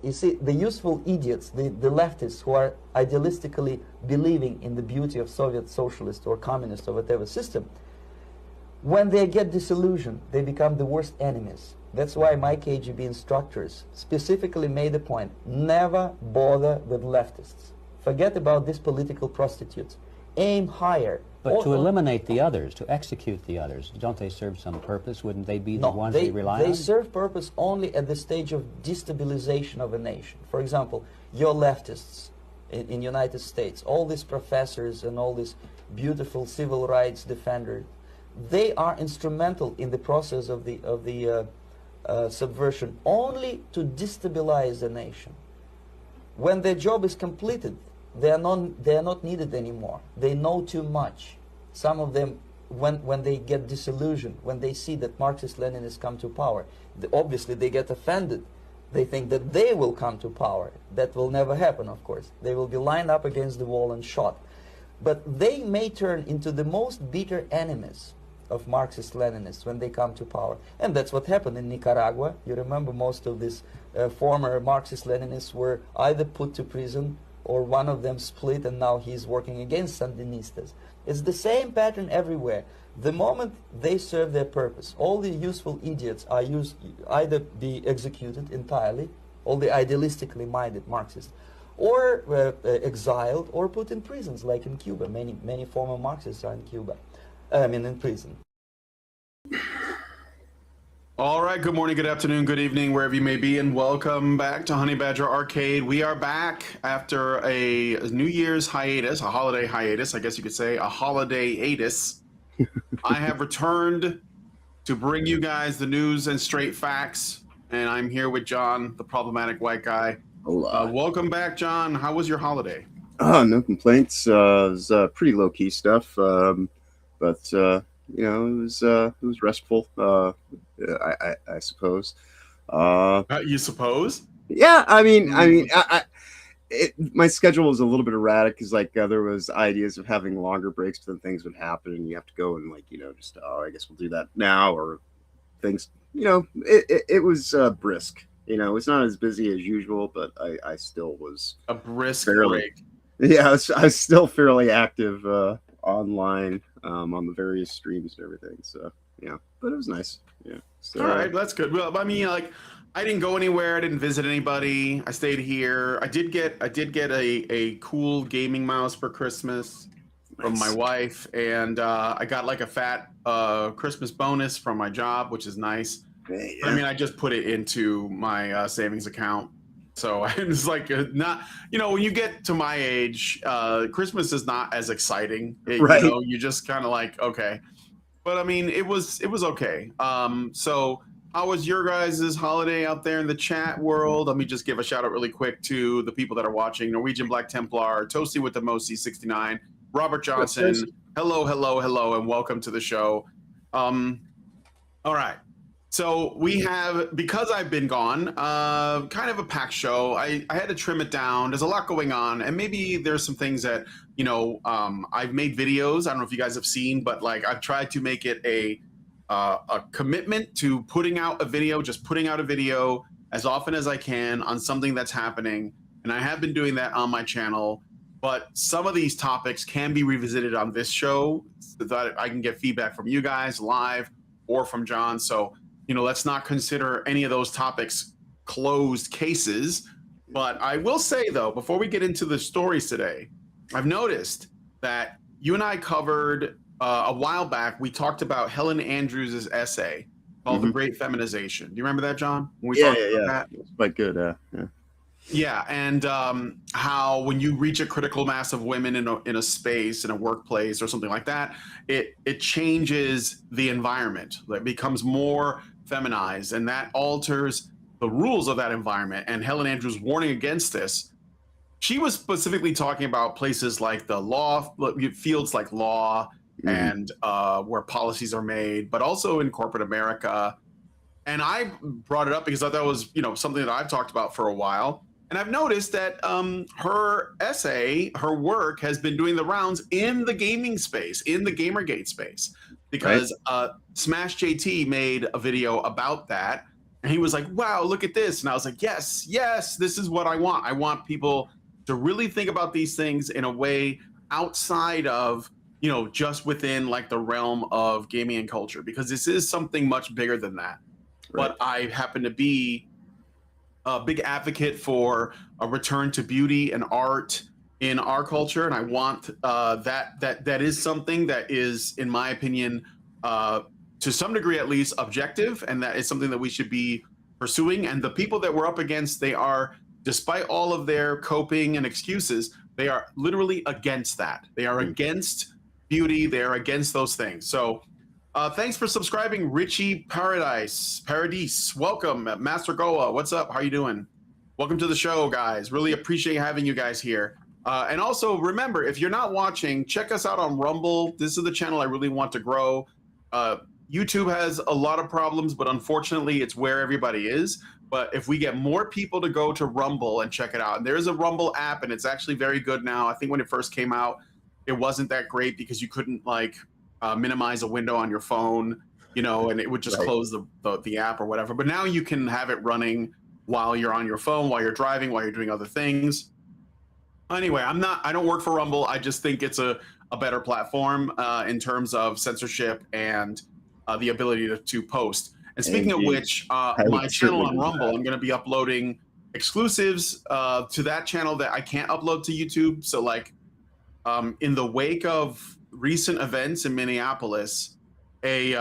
You see, the useful idiots, the leftists who are idealistically believing in the beauty of Soviet socialist or communist or whatever system, when they get disillusioned, they become the worst enemies. That's why my KGB instructors specifically made a point: never bother with leftists. Forget about these political prostitutes. Aim higher. But to eliminate the others, to execute the others, don't they serve some purpose? Wouldn't they be the ones they rely on? They serve purpose only at the stage of destabilization of a nation. For example, your leftists in United States, all these professors and all these beautiful civil rights defenders, they are instrumental in the process of the subversion only to destabilize the nation. When their job is completed, they are not needed anymore. They know too much. Some of them, when they get disillusioned, when they see that Marxist-Leninists come to power, obviously they get offended. They think that they will come to power. That will never happen, of course. They will be lined up against the wall and shot. But they may turn into the most bitter enemies of Marxist-Leninists when they come to power. And that's what happened in Nicaragua. You remember most of these former Marxist-Leninists were either put to prison or one of them split, and now he's working against Sandinistas. It's the same pattern everywhere. The moment they serve their purpose, all the useful idiots are either be executed entirely, all the idealistically minded Marxists, or exiled or put in prisons, like in Cuba. Many former Marxists are in Cuba. In prison. All right, good morning, good afternoon, good evening, wherever you may be, and welcome back to Honey Badger Arcade. We are back after a New Year's hiatus, a holiday hiatus, I guess you could say, a holiday-atus. I have returned to bring you guys the news and straight facts, and I'm here with John, the problematic white guy. Hola. Welcome back, John. How was your holiday? Oh, no complaints. It was pretty low-key stuff, but you know, it was restful. I suppose. You suppose? Yeah, my schedule was a little bit erratic because there was ideas of having longer breaks, but then things would happen, and you have to go and just I guess we'll do that now, or things. It was brisk. It's not as busy as usual, but I still was a brisk break. Yeah, I was still fairly active online on the various streams and everything. So yeah, but it was nice. Yeah. So, all right, that's good. Well, I mean, I didn't go anywhere. I didn't visit anybody. I stayed here. I did get a cool gaming mouse for Christmas from my wife, and I got like a fat Christmas bonus from my job, which is nice. Yeah. I mean, I just put it into my savings account. So it's like not, when you get to my age, Christmas is not as exciting. Right. You just kind of like, okay. But I mean, it was okay. So how was your guys' holiday out there in the chat world? Let me just give a shout out really quick to the people that are watching. Norwegian Black Templar, Toasty with the Mosi 69, Robert Johnson. Hello, and welcome to the show. All right. So we have, because I've been gone, kind of a packed show. I had to trim it down. There's a lot going on, and maybe there's some things that, I've made videos. I don't know if you guys have seen, but I've tried to make it a commitment to putting out a video as often as I can on something that's happening. And I have been doing that on my channel, but some of these topics can be revisited on this show so that I can get feedback from you guys live or from John. So, let's not consider any of those topics closed cases. But I will say, though, before we get into the stories today, I've noticed that you and I covered a while back, we talked about Helen Andrews' essay called The Great Feminization. Do you remember that, John? When we talked about that? It's quite good. Yeah. Yeah, and how when you reach a critical mass of women in a space, in a workplace or something like that, it changes the environment. It becomes more feminized, and that alters the rules of that environment. And Helen Andrews warning against this. She was specifically talking about places like the law, fields like law, and where policies are made, but also in corporate America. And I brought it up because I thought that was something that I've talked about for a while. And I've noticed that her essay, her work has been doing the rounds in the gaming space, in the Gamergate space, because Smash JT made a video about that. And he was like, wow, look at this. And I was like, yes, yes, this is what I want. I want people to really think about these things in a way outside of, you know, just within like the realm of gaming and culture, because this is something much bigger than that. Right. But I happen to be a big advocate for a return to beauty and art in our culture. And I want that is something that is, in my opinion, to some degree at least, objective, and that is something that we should be pursuing. And the people that we're up against, they are, despite all of their coping and excuses, they are literally against that. They are against beauty. They are against those things. So thanks for subscribing, Richie Paradise. Welcome, Master Goa. What's up? How you doing? Welcome to the show, guys. Really appreciate having you guys here. And also remember, if you're not watching, check us out on Rumble. This is the channel I really want to grow. YouTube has a lot of problems, but unfortunately it's where everybody is. But if we get more people to go to Rumble and check it out, and there's a Rumble app, and it's actually very good now. I think when it first came out, it wasn't that great because you couldn't like minimize a window on your phone, you know, and it would just close the app or whatever. But now you can have it running while you're on your phone, while you're driving, while you're doing other things. Anyway, I don't work for Rumble. I just think it's a better platform in terms of censorship and the ability to post. And speaking of which, my channel on Rumble, I'm going to be uploading exclusives to that channel that I can't upload to YouTube. So like in the wake of recent events in Minneapolis, a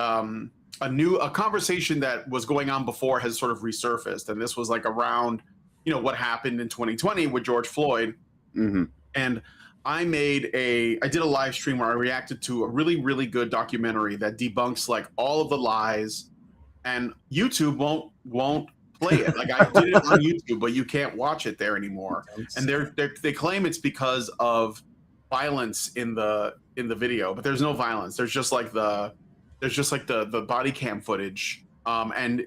conversation that was going on before has sort of resurfaced. And this was like around, you know, what happened in 2020 with George Floyd. Mm-hmm. And I did a live stream where I reacted to a really, really good documentary that debunks like all of the lies, and YouTube won't play it. Like I did it on YouTube, but you can't watch it there anymore. And they claim it's because of violence in the video, but there's no violence. There's just like the body cam footage. And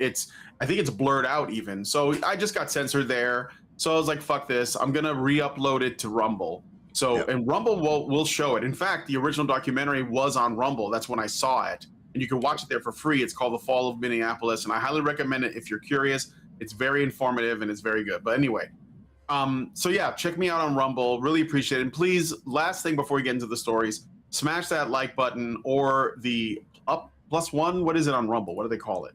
I think it's blurred out even. So I just got censored there. So I was like, fuck this. I'm gonna re-upload it to Rumble. So, and Rumble will show it. In fact, the original documentary was on Rumble. That's when I saw it. And you can watch it there for free. It's called The Fall of Minneapolis. And I highly recommend it if you're curious. It's very informative and it's very good. But anyway, so yeah, check me out on Rumble. Really appreciate it. And please, last thing before we get into the stories, smash that like button or the +1. What is it on Rumble? What do they call it?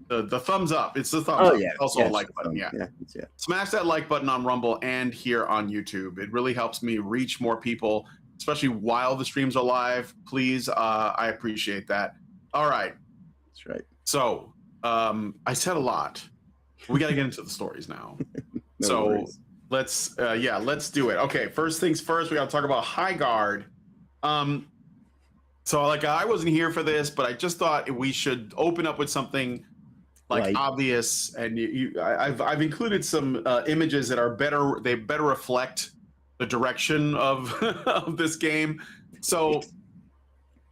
The thumbs up. It's the thumbs up. Yeah. Also a like button. Yeah. Yeah. Smash that like button on Rumble and here on YouTube. It really helps me reach more people, especially while the streams are live. Please, I appreciate that. All right. That's right. So I said a lot. We got to get into the stories now. Worries. Let's do it. Okay. First things first, we got to talk about Highguard. So like I wasn't here for this, but I just thought we should open up with something like obvious, and I've included some images that are better. They better reflect the direction of of this game. So,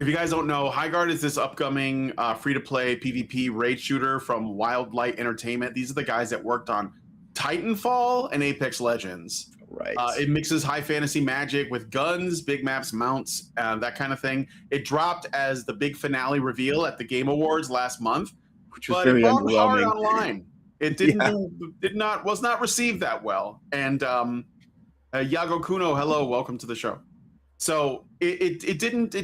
if you guys don't know, Highguard is this upcoming free-to-play PvP raid shooter from Wildlight Entertainment. These are the guys that worked on Titanfall and Apex Legends. Right. It mixes high fantasy magic with guns, big maps, mounts, that kind of thing. It dropped as the big finale reveal at the Game Awards last month. Which was very underwhelming. Hard online. It was not received that well. And Yago Kuno, hello, welcome to the show. So it didn't do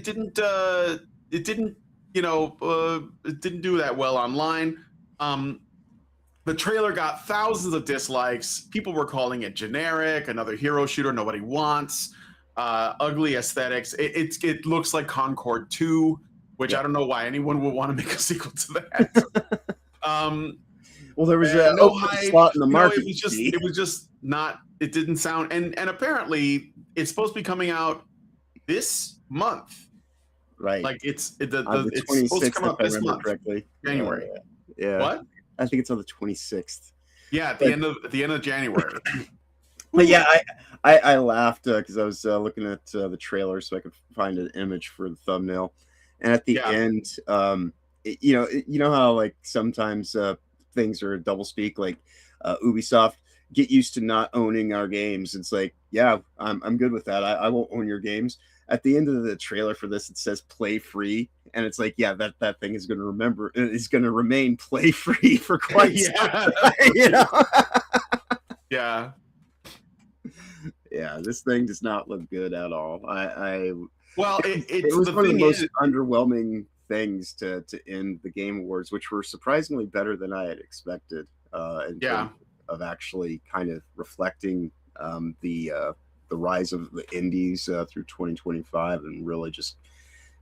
that well online. The trailer got thousands of dislikes. People were calling it generic, another hero shooter nobody wants, ugly aesthetics. It looks like Concord 2. Which I don't know why anyone would want to make a sequel to that. Well, there was a slot in the market. It was just not. It didn't sound. And apparently, it's supposed to be coming out this month. Right. Like it's on the it's 26th, supposed to come out if I this remember month, correctly. January. Yeah. What? I think it's on the 26th. Yeah, at the end of January. But yeah, I laughed because I was looking at the trailer so I could find an image for the thumbnail. And at the end, you know how like sometimes things are double speak, like Ubisoft, get used to not owning our games. It's like, yeah, I'm good with that. I won't own your games. at the end of the trailer for this, it says "play free," and it's like, yeah, that thing is going to remain play free for quite some time, you know. Yeah. Yeah, this thing does not look good at all. Well, it was one of the most underwhelming things to end the Game Awards, which were surprisingly better than I had expected. In terms of actually kind of reflecting the rise of the indies through 2025, and really just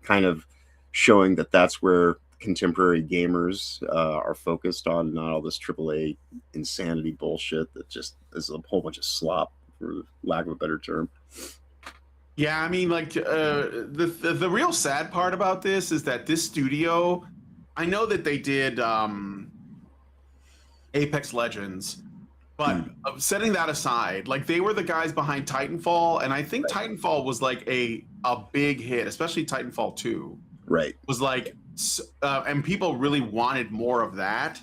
kind of showing that that's where contemporary gamers are focused on, not all this AAA insanity bullshit that just is a whole bunch of slop, for lack of a better term. Yeah, I mean, like, the real sad part about this is that this studio, I know that they did Apex Legends, but setting that aside, like, they were the guys behind Titanfall, and I think Titanfall was like a big hit, especially Titanfall 2. Right. Was like, and people really wanted more of that,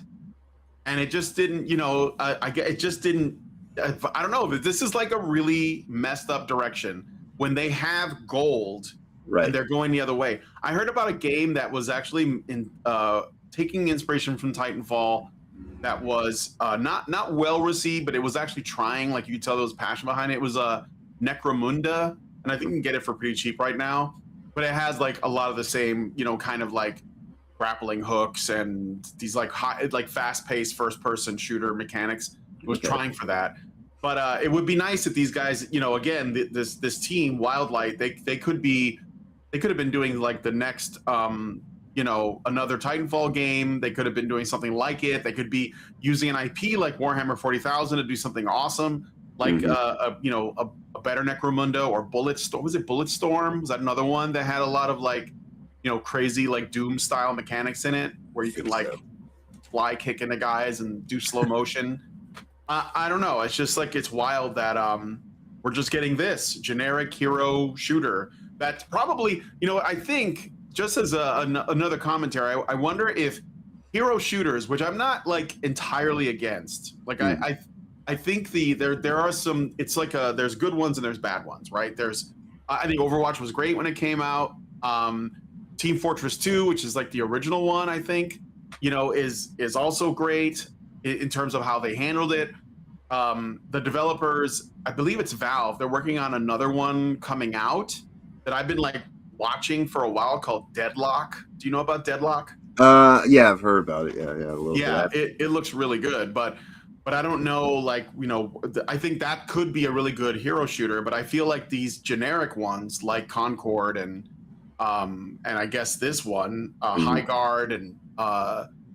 and it just didn't, you know, it just didn't, I don't know, but this is like a really messed up direction when they have gold, and they're going the other way. I heard about a game that was actually taking inspiration from Titanfall that was not well received, but it was actually trying, like, you could tell there was passion behind it. It was Necromunda, and I think you can get it for pretty cheap right now. But it has like a lot of the same, you know, kind of like grappling hooks and these like fast-paced first-person shooter mechanics. It was trying for that. But it would be nice if these guys, you know, again, this team, Wildlight, they could have been doing like the next, you know, another Titanfall game. They could have been doing something like it. They could be using an IP like Warhammer 40,000 to do something awesome, like you know, a better Necromunda or Bulletstorm. Was it Bulletstorm? Was that another one that had a lot of like, you know, crazy like Doom style mechanics in it, where you could like fly kick into guys and do slow motion? I don't know. It's just like, it's wild that we're just getting this generic hero shooter. That's probably, you know, I think, just as another commentary, I wonder if hero shooters, which I'm not like entirely against, like I think there are some, it's like there's good ones and there's bad ones, right? I think Overwatch was great when it came out. Team Fortress 2, which is like the original one, I think, you know, is also great in terms of how they handled it. The developers, I believe it's Valve, they're working on another one coming out that I've been like watching for a while called Deadlock. Do you know about Deadlock? Yeah, I've heard about it. Yeah, a little bit. It looks really good, but I don't know, like, you know, I think that could be a really good hero shooter, but I feel like these generic ones like Concord and I guess this one, Highguard, and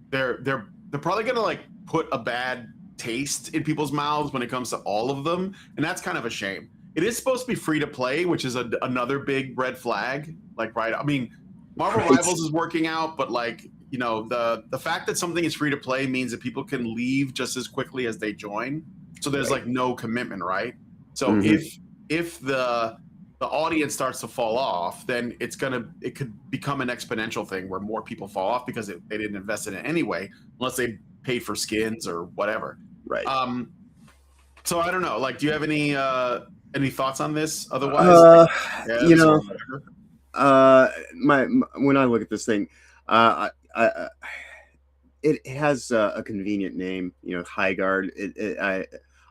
they're probably gonna like put a bad taste in people's mouths when it comes to all of them, and that's kind of a shame. It is supposed to be free to play, which is another big red flag. Like, right? I mean, Marvel Rivals is working out, but like, you know, the fact that something is free to play means that people can leave just as quickly as they join. So there's like no commitment, right? So if the audience starts to fall off, then it could become an exponential thing where more people fall off because they didn't invest in it anyway, unless they paid for skins or whatever. Right. So I don't know. Like, do you have any thoughts on this? Otherwise, you know, when I look at this thing, it has a convenient name, you know, Highguard.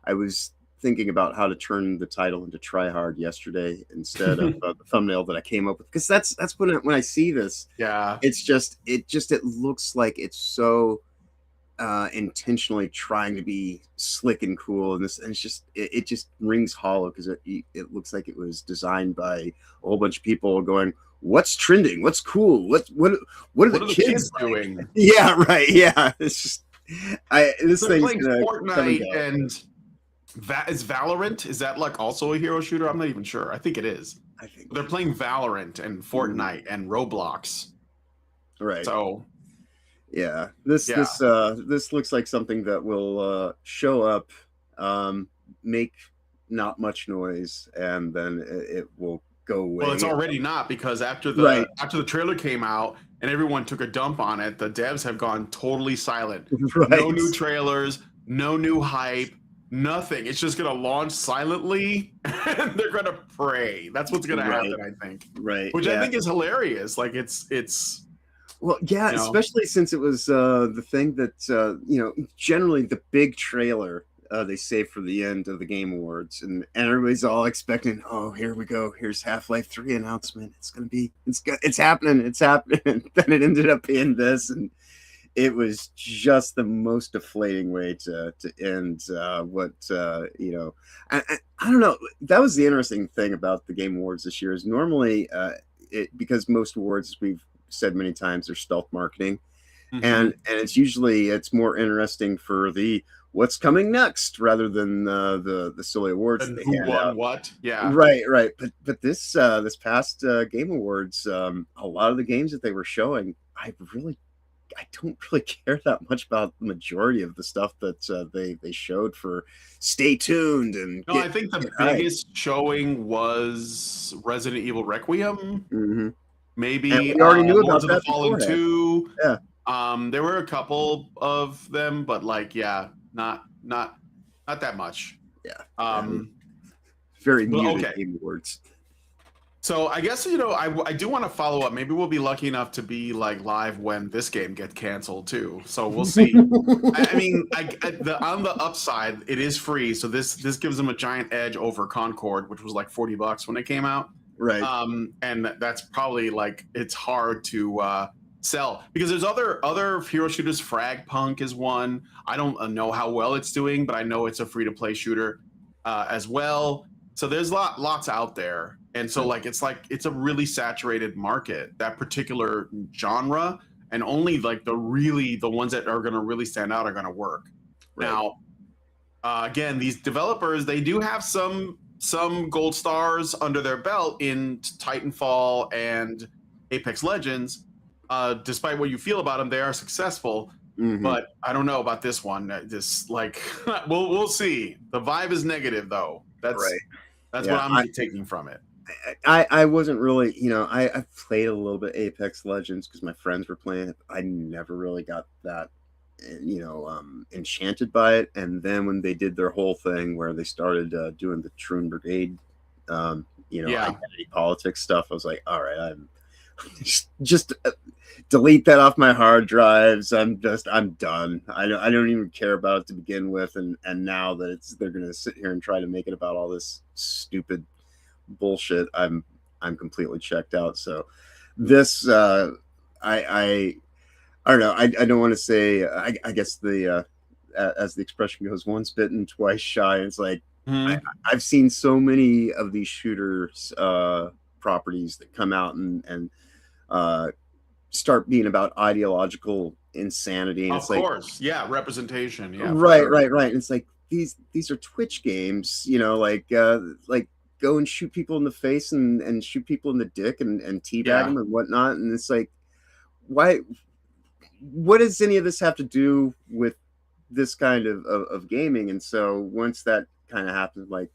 I was thinking about how to turn the title into Try Hard yesterday instead of the thumbnail that I came up with, because that's when I see this. Yeah, it looks like it's so intentionally trying to be slick and cool, and it just rings hollow, because it looks like it was designed by a whole bunch of people going, what's trending, what's cool, what are the kids doing? Yeah, right. Yeah, it's just this thing's playing Fortnite, and is Valorant, is that like also a hero shooter? I'm not even sure. I think it is. I think they're playing Valorant and Fortnite and Roblox. Right. So yeah, this looks like something that will show up, make not much noise, and then it will go away. Well, it's already not, because after the trailer came out and everyone took a dump on it, the devs have gone totally silent. Right. No new trailers, no new hype. nothing. It's just gonna launch silently, and they're gonna pray. That's what's gonna happen, I think. Right. Which I think is hilarious. Like it's. Well, yeah, especially since it was the thing that generally the big trailer they save for the end of the Game Awards, and everybody's all expecting, oh, here we go, here's Half-Life 3 announcement. It's happening. And then it ended up being this, and it was just the most deflating way to end I don't know. That was the interesting thing about the Game Awards this year is normally because most awards, as we've said many times, are stealth marketing, and it's more interesting for the what's coming next rather than the silly awards. And who won what? Yeah, right. But this past Game Awards, a lot of the games that they were showing, I don't really care that much about the majority of the stuff that they showed for Stay Tuned. And I think the biggest showing was Resident Evil Requiem. Maybe and we already knew about Lords that of the Fallen 2. Yeah. There were a couple of them, but like, not that much. Yeah. Very muted Game Awards. So I guess I do want to follow up. Maybe we'll be lucky enough to be like live when this game gets canceled too. So we'll see. I mean, on the upside, it is free, so this gives them a giant edge over Concord, which was like $40 when it came out. Right. And that's probably like it's hard to sell because there's other hero shooters. Fragpunk is one. I don't know how well it's doing, but I know it's a free to play shooter as well. So there's lots out there. And so like it's a really saturated market, that particular genre, and only like the ones that are going to really stand out are going to work. Right. Now, again, these developers, they do have some gold stars under their belt in Titanfall and Apex Legends. Despite what you feel about them, they are successful. But I don't know about this one. We'll see. The vibe is negative though. That's right. That's what I'm taking from it. I wasn't really, I played a little bit Apex Legends because my friends were playing it. I never really got that, enchanted by it. And then when they did their whole thing where they started doing the Troon Brigade, identity politics stuff, I was like, all right, I'm just delete that off my hard drives. I'm done. I don't even care about it to begin with. And now that they're going to sit here and try to make it about all this stupid bullshit, I'm completely checked out. So this I don't know. I don't want to say I guess the as the expression goes, once bitten, twice shy. It's like I've seen so many of these shooters properties that come out and start being about ideological insanity. And of course, representation. Yeah, right. And it's like these are Twitch games, like go and shoot people in the face and shoot people in the dick and teabag them and whatnot. And it's like, why? What does any of this have to do with this kind of gaming? And so once that kind of happens, like,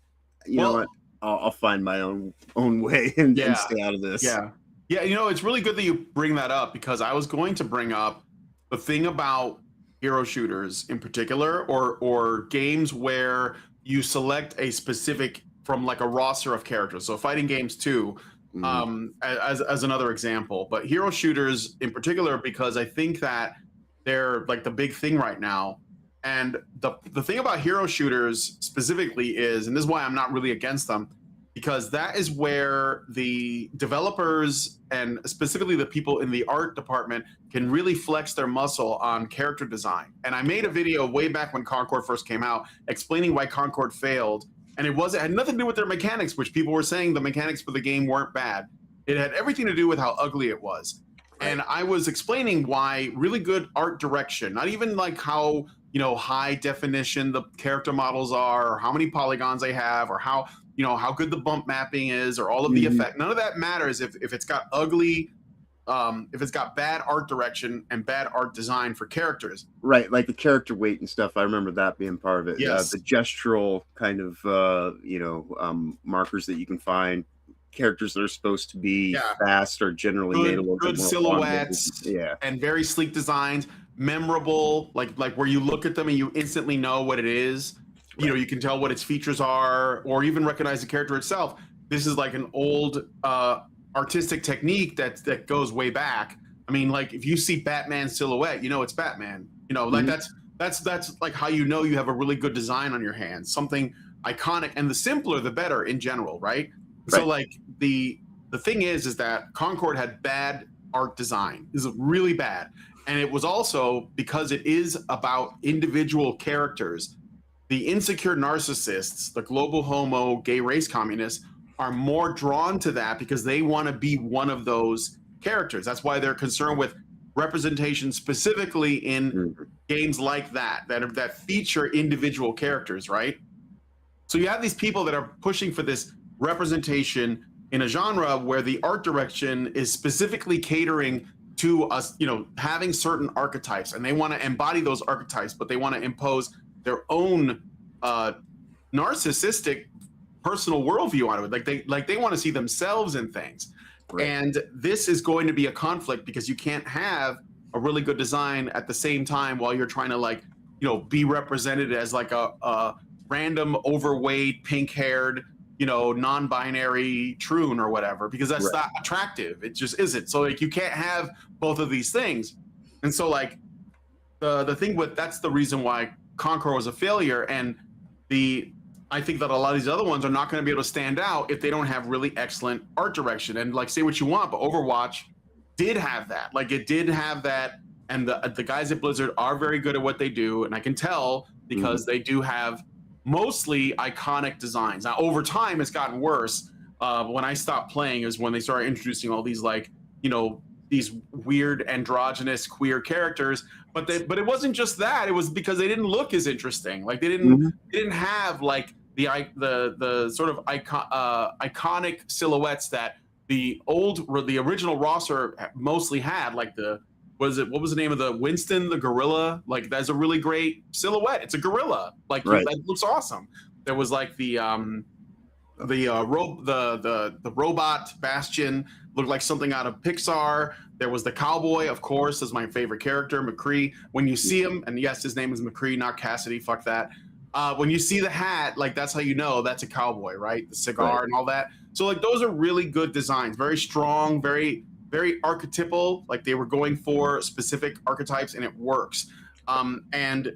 you know what? I'll find my own way and stay out of this. Yeah. It's really good that you bring that up because I was going to bring up the thing about hero shooters in particular, or games where you select a specific from like a roster of characters. So fighting games too, as another example, but hero shooters in particular, because I think that they're like the big thing right now. And the thing about hero shooters specifically is, and this is why I'm not really against them, because that is where the developers and specifically the people in the art department can really flex their muscle on character design. And I made a video way back when Concord first came out explaining why Concord failed. And it had nothing to do with their mechanics, which people were saying the mechanics for the game weren't bad. It had everything to do with how ugly it was. And I was explaining why really good art direction, not even like how, high definition the character models are, or how many polygons they have, or how good the bump mapping is, or all of the effect. None of that matters if it's got ugly, if it's got bad art direction and bad art design for characters. Right, like the character weight and stuff. I remember that being part of it. Yes. The gestural kind of, markers that you can find. Characters that are supposed to be fast are generally made a little bit more silhouettes, and very sleek designs, memorable, like where you look at them and you instantly know what it is. you know, you can tell what its features are, or even recognize the character itself. This is like an old artistic technique that goes way back. I mean, like if you see Batman's silhouette, you know it's Batman. You know, like that's like how you know you have a really good design on your hands, something iconic, and the simpler the better in general, right? So like the thing is that Concord had bad art design. This is really bad. And it was also because it is about individual characters. The insecure narcissists, the global homo, gay race communists, are more drawn to that because they want to be one of those characters. That's why they're concerned with representation specifically in games like that feature individual characters, right? So you have these people that are pushing for this representation in a genre where the art direction is specifically catering to us, you know, having certain archetypes, and they want to embody those archetypes, but they want to impose their own narcissistic personal worldview on it. Like they want to see themselves in things. And this is going to be a conflict because you can't have a really good design at the same time while you're trying to, like, you know, be represented as like a random overweight, pink-haired, you know, non-binary troon or whatever, because that's not attractive. It just isn't. So like you can't have both of these things. And so like the thing with that's the reason why Conqueror was a failure. And I think that a lot of these other ones are not going to be able to stand out if they don't have really excellent art direction. And like, say what you want, but Overwatch did have that. Like it did have that. And the guys at Blizzard are very good at what they do. And I can tell because they do have mostly iconic designs. Now, over time, it's gotten worse. When I stopped playing is when they started introducing all these, like, you know, these weird androgynous queer characters. But it wasn't just that. It was because they didn't look as interesting. Like they didn't have like the sort of iconic silhouettes that the original roster mostly had. Like what was the name of the Winston the gorilla? Like that's a really great silhouette. It's a gorilla. Like that looks awesome. There was like the robot Bastion looked like something out of Pixar. There was the cowboy, of course, is my favorite character, McCree. When you see him, and yes, his name is McCree, not Cassidy. Fuck that. When you see the hat, like that's how you know that's a cowboy, right? The cigar and all that. So like those are really good designs, very strong, very archetypal. Like they were going for specific archetypes, and it works. And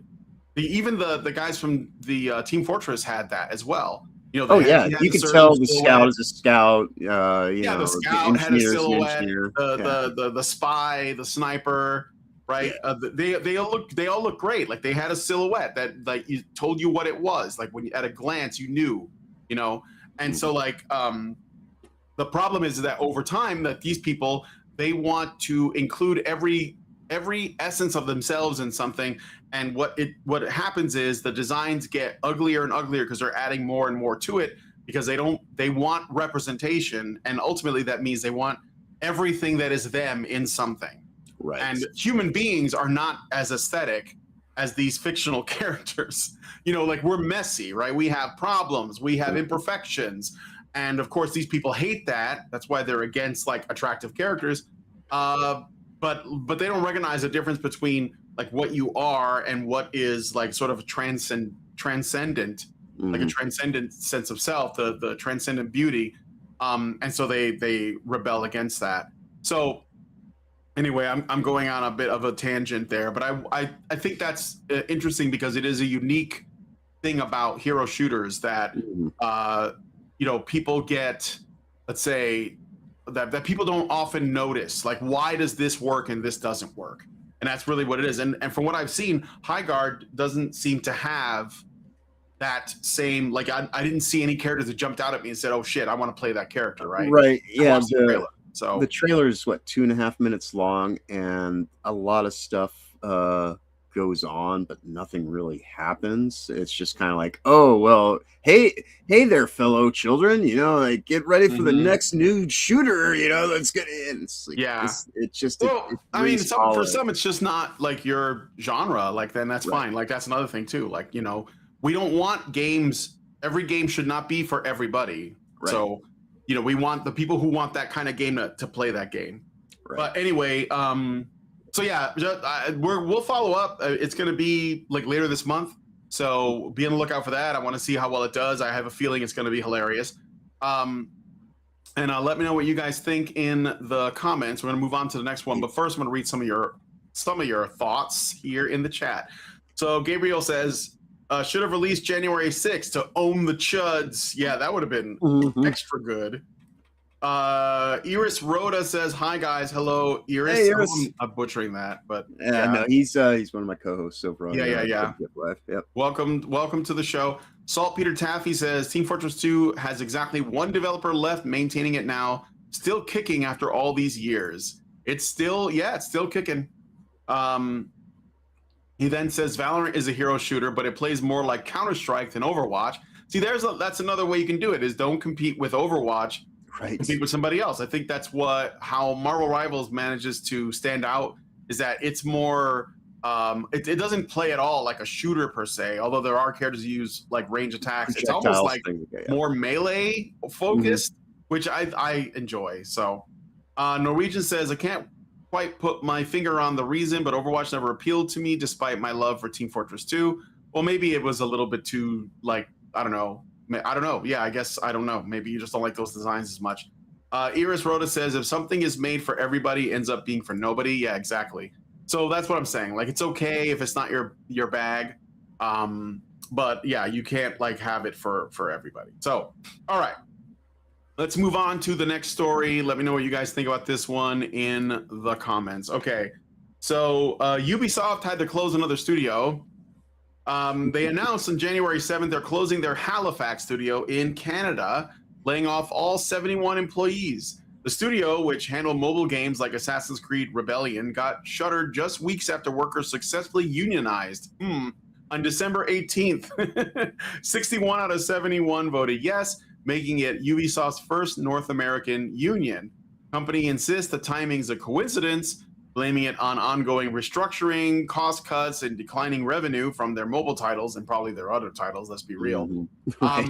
even the guys from the Team Fortress had that as well. You know, you can tell the scout is a scout. The scout had a silhouette. The spy, the sniper, right? They all look great. Like they had a silhouette that like you told you what it was. Like when at a glance you knew, you know. And so like the problem is that over time that these people, they want to include every essence of themselves in something, and what happens is the designs get uglier and uglier because they're adding more and more to it because they want representation, and ultimately that means they want everything that is them in something. Right. And human beings are not as aesthetic as these fictional characters. You know, like we're messy, right? We have problems, we have imperfections. And of course, these people hate that. That's why they're against like attractive characters. But they don't recognize the difference between like what you are and what is like sort of transcendent, like a transcendent sense of self, the transcendent beauty. And so they rebel against that. So anyway, I'm going on a bit of a tangent there, but I think that's interesting because it is a unique thing about hero shooters that you know, people get, let's say, that people don't often notice. Like, why does this work and this doesn't work? And that's really what it is. And from what I've seen, Highguard doesn't seem to have that same, like, I didn't see any characters that jumped out at me and said, oh shit, I want to play that character, right? Right, yeah. So the trailer is, what, 2.5 minutes long, and a lot of stuff goes on, but nothing really happens. It's just kind of like, oh, well, hey there, fellow children, you know, like, get ready for the next new shooter, you know, that's gonna end. It's like, I mean, for some, it's just not like your genre, like, then that's fine. Like, that's another thing too. Like, you know, we don't want games, every game should not be for everybody. Right. So, you know, we want the people who want that kind of game to play that game. Right. But anyway, so yeah, we'll follow up. It's going to be like later this month. So be on the lookout for that. I want to see how well it does. I have a feeling it's going to be hilarious. And let me know what you guys think in the comments. We're going to move on to the next one, but first I'm going to read some of your thoughts here in the chat. So Gabriel says, should have released January 6th to own the chuds. Yeah, that would have been extra good. Iris Rhoda says, hi guys. Hello, Iris. Hey, Iris. I'm butchering that, but no, he's one of my co-hosts over on yeah. Yep. Welcome to the show. Saltpeter Taffy says, Team Fortress 2 has exactly one developer left maintaining it now, still kicking after all these years. It's still kicking. He then says Valorant is a hero shooter, but it plays more like Counter-Strike than Overwatch. See, that's another way you can do it, is don't compete with Overwatch. Right. Compete with somebody else. I think that's how Marvel Rivals manages to stand out, is that it's more it doesn't play at all like a shooter per se, although there are characters who use like range attacks. It's almost like more melee focused, which I enjoy. So Norwegian says, I can't quite put my finger on the reason, but Overwatch never appealed to me despite my love for Team Fortress 2. Well, maybe it was a little bit too, like, I don't know. Yeah, I guess I don't know. Maybe you just don't like those designs as much. Iris Rhoda says, if something is made for everybody, ends up being for nobody. Yeah, exactly. So that's what I'm saying. Like, it's okay if it's not your bag, but yeah, you can't like have it for everybody. So, all right, let's move on to the next story. Let me know what you guys think about this one in the comments. Okay, so Ubisoft had to close another studio. They announced on January 7th they're closing their Halifax studio in Canada, laying off all 71 employees. The studio, which handled mobile games like Assassin's Creed Rebellion, got shuttered just weeks after workers successfully unionized. On December 18th, 61 out of 71 voted yes, making it Ubisoft's first North American union. Company insists the timing's a coincidence, blaming it on ongoing restructuring, cost cuts, and declining revenue from their mobile titles and probably their other titles, let's be real. Right.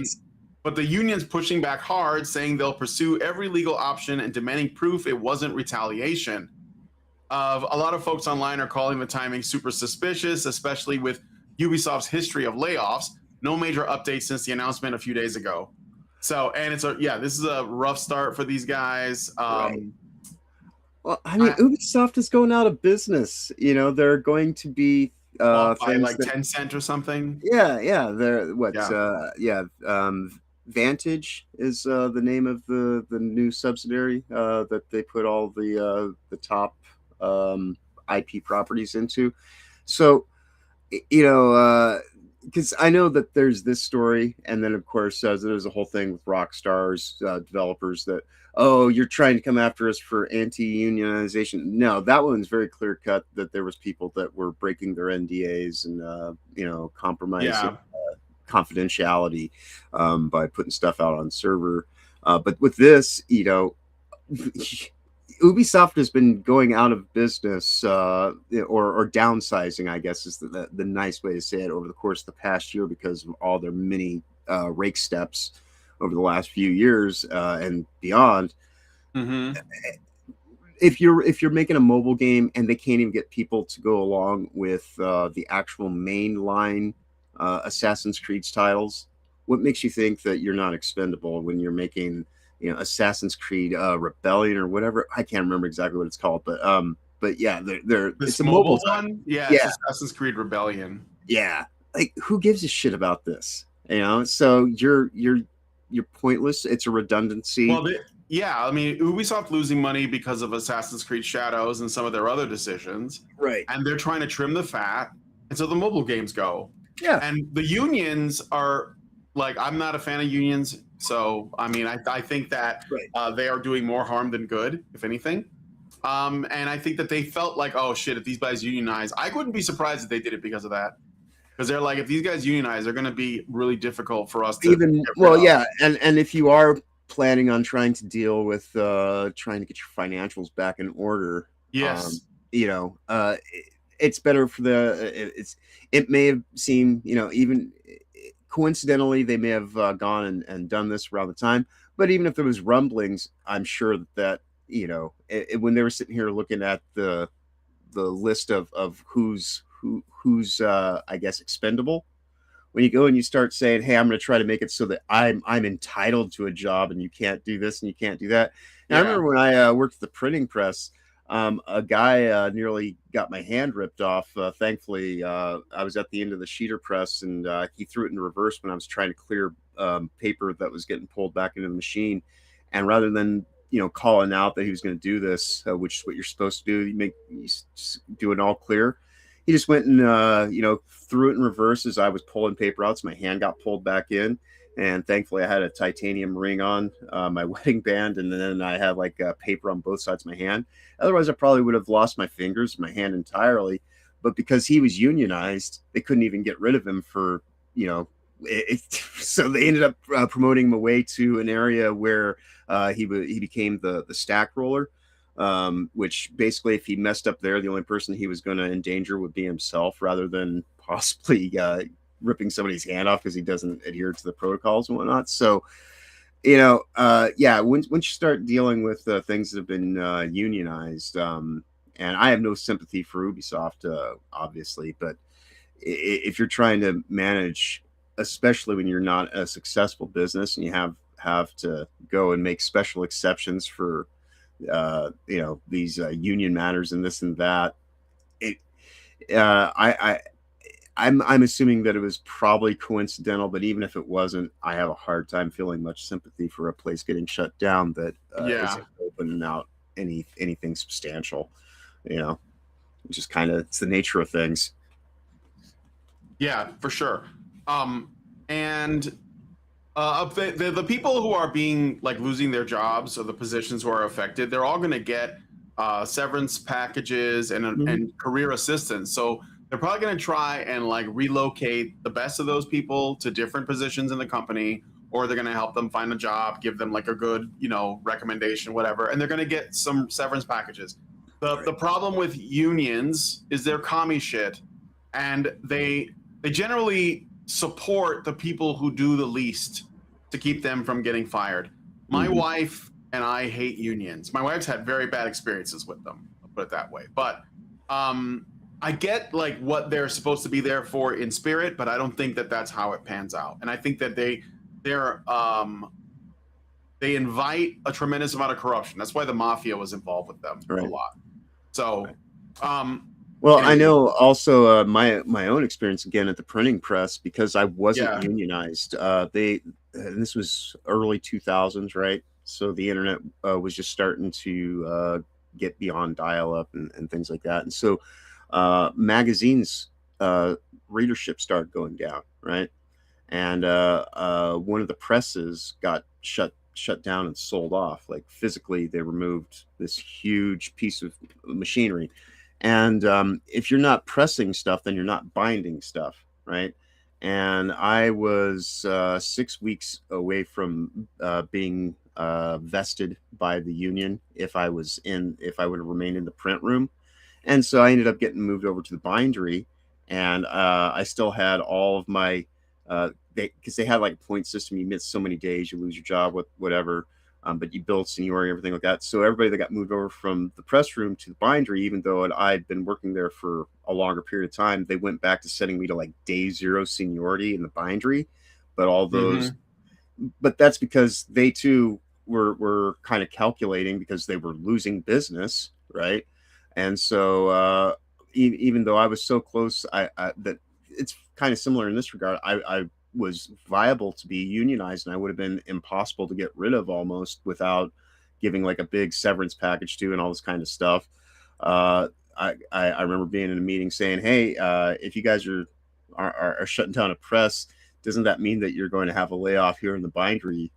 But the union's pushing back hard, saying they'll pursue every legal option and demanding proof it wasn't retaliation. A lot of folks online are calling the timing super suspicious, especially with Ubisoft's history of layoffs. No major updates since the announcement a few days ago. So, and this is a rough start for these guys. Right. Well, I mean, Ubisoft is going out of business. You know, they're going to be by like Tencent or something. Yeah. They're Vantage is the name of the new subsidiary that they put all the top IP properties into. So, you know, because I know that there's this story, and then of course there's a whole thing with Rockstar's developers that, oh, you're trying to come after us for anti-unionization. No, that one's very clear cut that there was people that were breaking their NDAs and you know, compromising confidentiality by putting stuff out on server. But with this, you know, Ubisoft has been going out of business or downsizing, I guess is the nice way to say it, over the course of the past year because of all their many rake steps over the last few years and beyond. If you're making a mobile game and they can't even get people to go along with the actual mainline Assassin's Creed titles, what makes you think that you're not expendable when you're making, you know, Assassin's Creed Rebellion or whatever? I can't remember exactly what it's called, but yeah, it's a mobile one. Yeah, it's Assassin's Creed Rebellion. Yeah, like who gives a shit about this? You know, so you're pointless. It's a redundancy. Well, I mean, Ubisoft losing money because of Assassin's Creed Shadows and some of their other decisions, right? And they're trying to trim the fat, and so the mobile games go. Yeah, and the unions are like, I'm not a fan of unions. So, I mean, I think that they are doing more harm than good, if anything. And I think that they felt like, oh, shit, if these guys unionize, I wouldn't be surprised if they did it because of that. Because they're like, if these guys unionize, they're going to be really difficult for us to even. Well, yeah, and if you are planning on trying to deal with trying to get your financials back in order, yes, you know, it's better for it may have seemed, you know, even coincidentally, they may have gone and done this around the time. But even if there was rumblings, I'm sure that you know, when they were sitting here looking at the list of who's I guess expendable, when you go and you start saying, hey, I'm going to try to make it so that I'm entitled to a job and you can't do this and you can't do that. And I remember when I worked at the printing press, a guy nearly got my hand ripped off. Thankfully, I was at the end of the sheeter press, and he threw it in reverse when I was trying to clear paper that was getting pulled back into the machine. And rather than calling out that he was going to do this, which is what you're supposed to do, you do an all clear. He just went and threw it in reverse as I was pulling paper out, so my hand got pulled back in. And thankfully, I had a titanium ring on my wedding band, and then I had like paper on both sides of my hand. Otherwise, I probably would have lost my fingers, my hand entirely. But because he was unionized, they couldn't even get rid of him for, so they ended up promoting him away to an area where he became the stack roller, which basically, if he messed up there, the only person he was going to endanger would be himself, rather than possibly ripping somebody's hand off because he doesn't adhere to the protocols and whatnot. So, once you start dealing with things that have been unionized, and I have no sympathy for Ubisoft, obviously, but if you're trying to manage, especially when you're not a successful business and you have to go and make special exceptions for these union matters and this and that, I'm assuming that it was probably coincidental, but even if it wasn't, I have a hard time feeling much sympathy for a place getting shut down that isn't opening out anything substantial. It's just kind of, it's the nature of things. Yeah, for sure. And the people who are being losing their jobs, or the positions who are affected, they're all going to get severance packages and career assistance. So they're probably going to try and relocate the best of those people to different positions in the company, or they're going to help them find a job, give them a good, recommendation, whatever. And they're going to get some severance packages. The problem with unions is they're commie shit, and they generally support the people who do the least to keep them from getting fired. My wife and I hate unions. My wife's had very bad experiences with them, I'll put it that way. But I get what they're supposed to be there for in spirit, but I don't think that that's how it pans out. And I think that they invite a tremendous amount of corruption. That's why the mafia was involved with them a lot. So, well, I know also my own experience again at the printing press, because I wasn't unionized. And this was early 2000s, right? So the internet was just starting to get beyond dial-up and things like that, and so magazines readership started going down, right? And one of the presses got shut down and sold off. Physically, they removed this huge piece of machinery. And if you're not pressing stuff, then you're not binding stuff, right? And I was 6 weeks away from being vested by the union if I would have remained in the print room. And so I ended up getting moved over to the bindery, and I still had all of my because they had a point system. You miss so many days, you lose your job, whatever. But you build seniority, everything like that. So everybody that got moved over from the press room to the bindery, even though I'd been working there for a longer period of time, they went back to setting me to day zero seniority in the bindery. But all those, but that's because they too were kind of calculating, because they were losing business, right? And so even though I was so close, that it's kind of similar in this regard. I was viable to be unionized, and I would have been impossible to get rid of almost without giving a big severance package to and all this kind of stuff. I remember being in a meeting saying, hey, if you guys are shutting down a press, doesn't that mean that you're going to have a layoff here in the bindery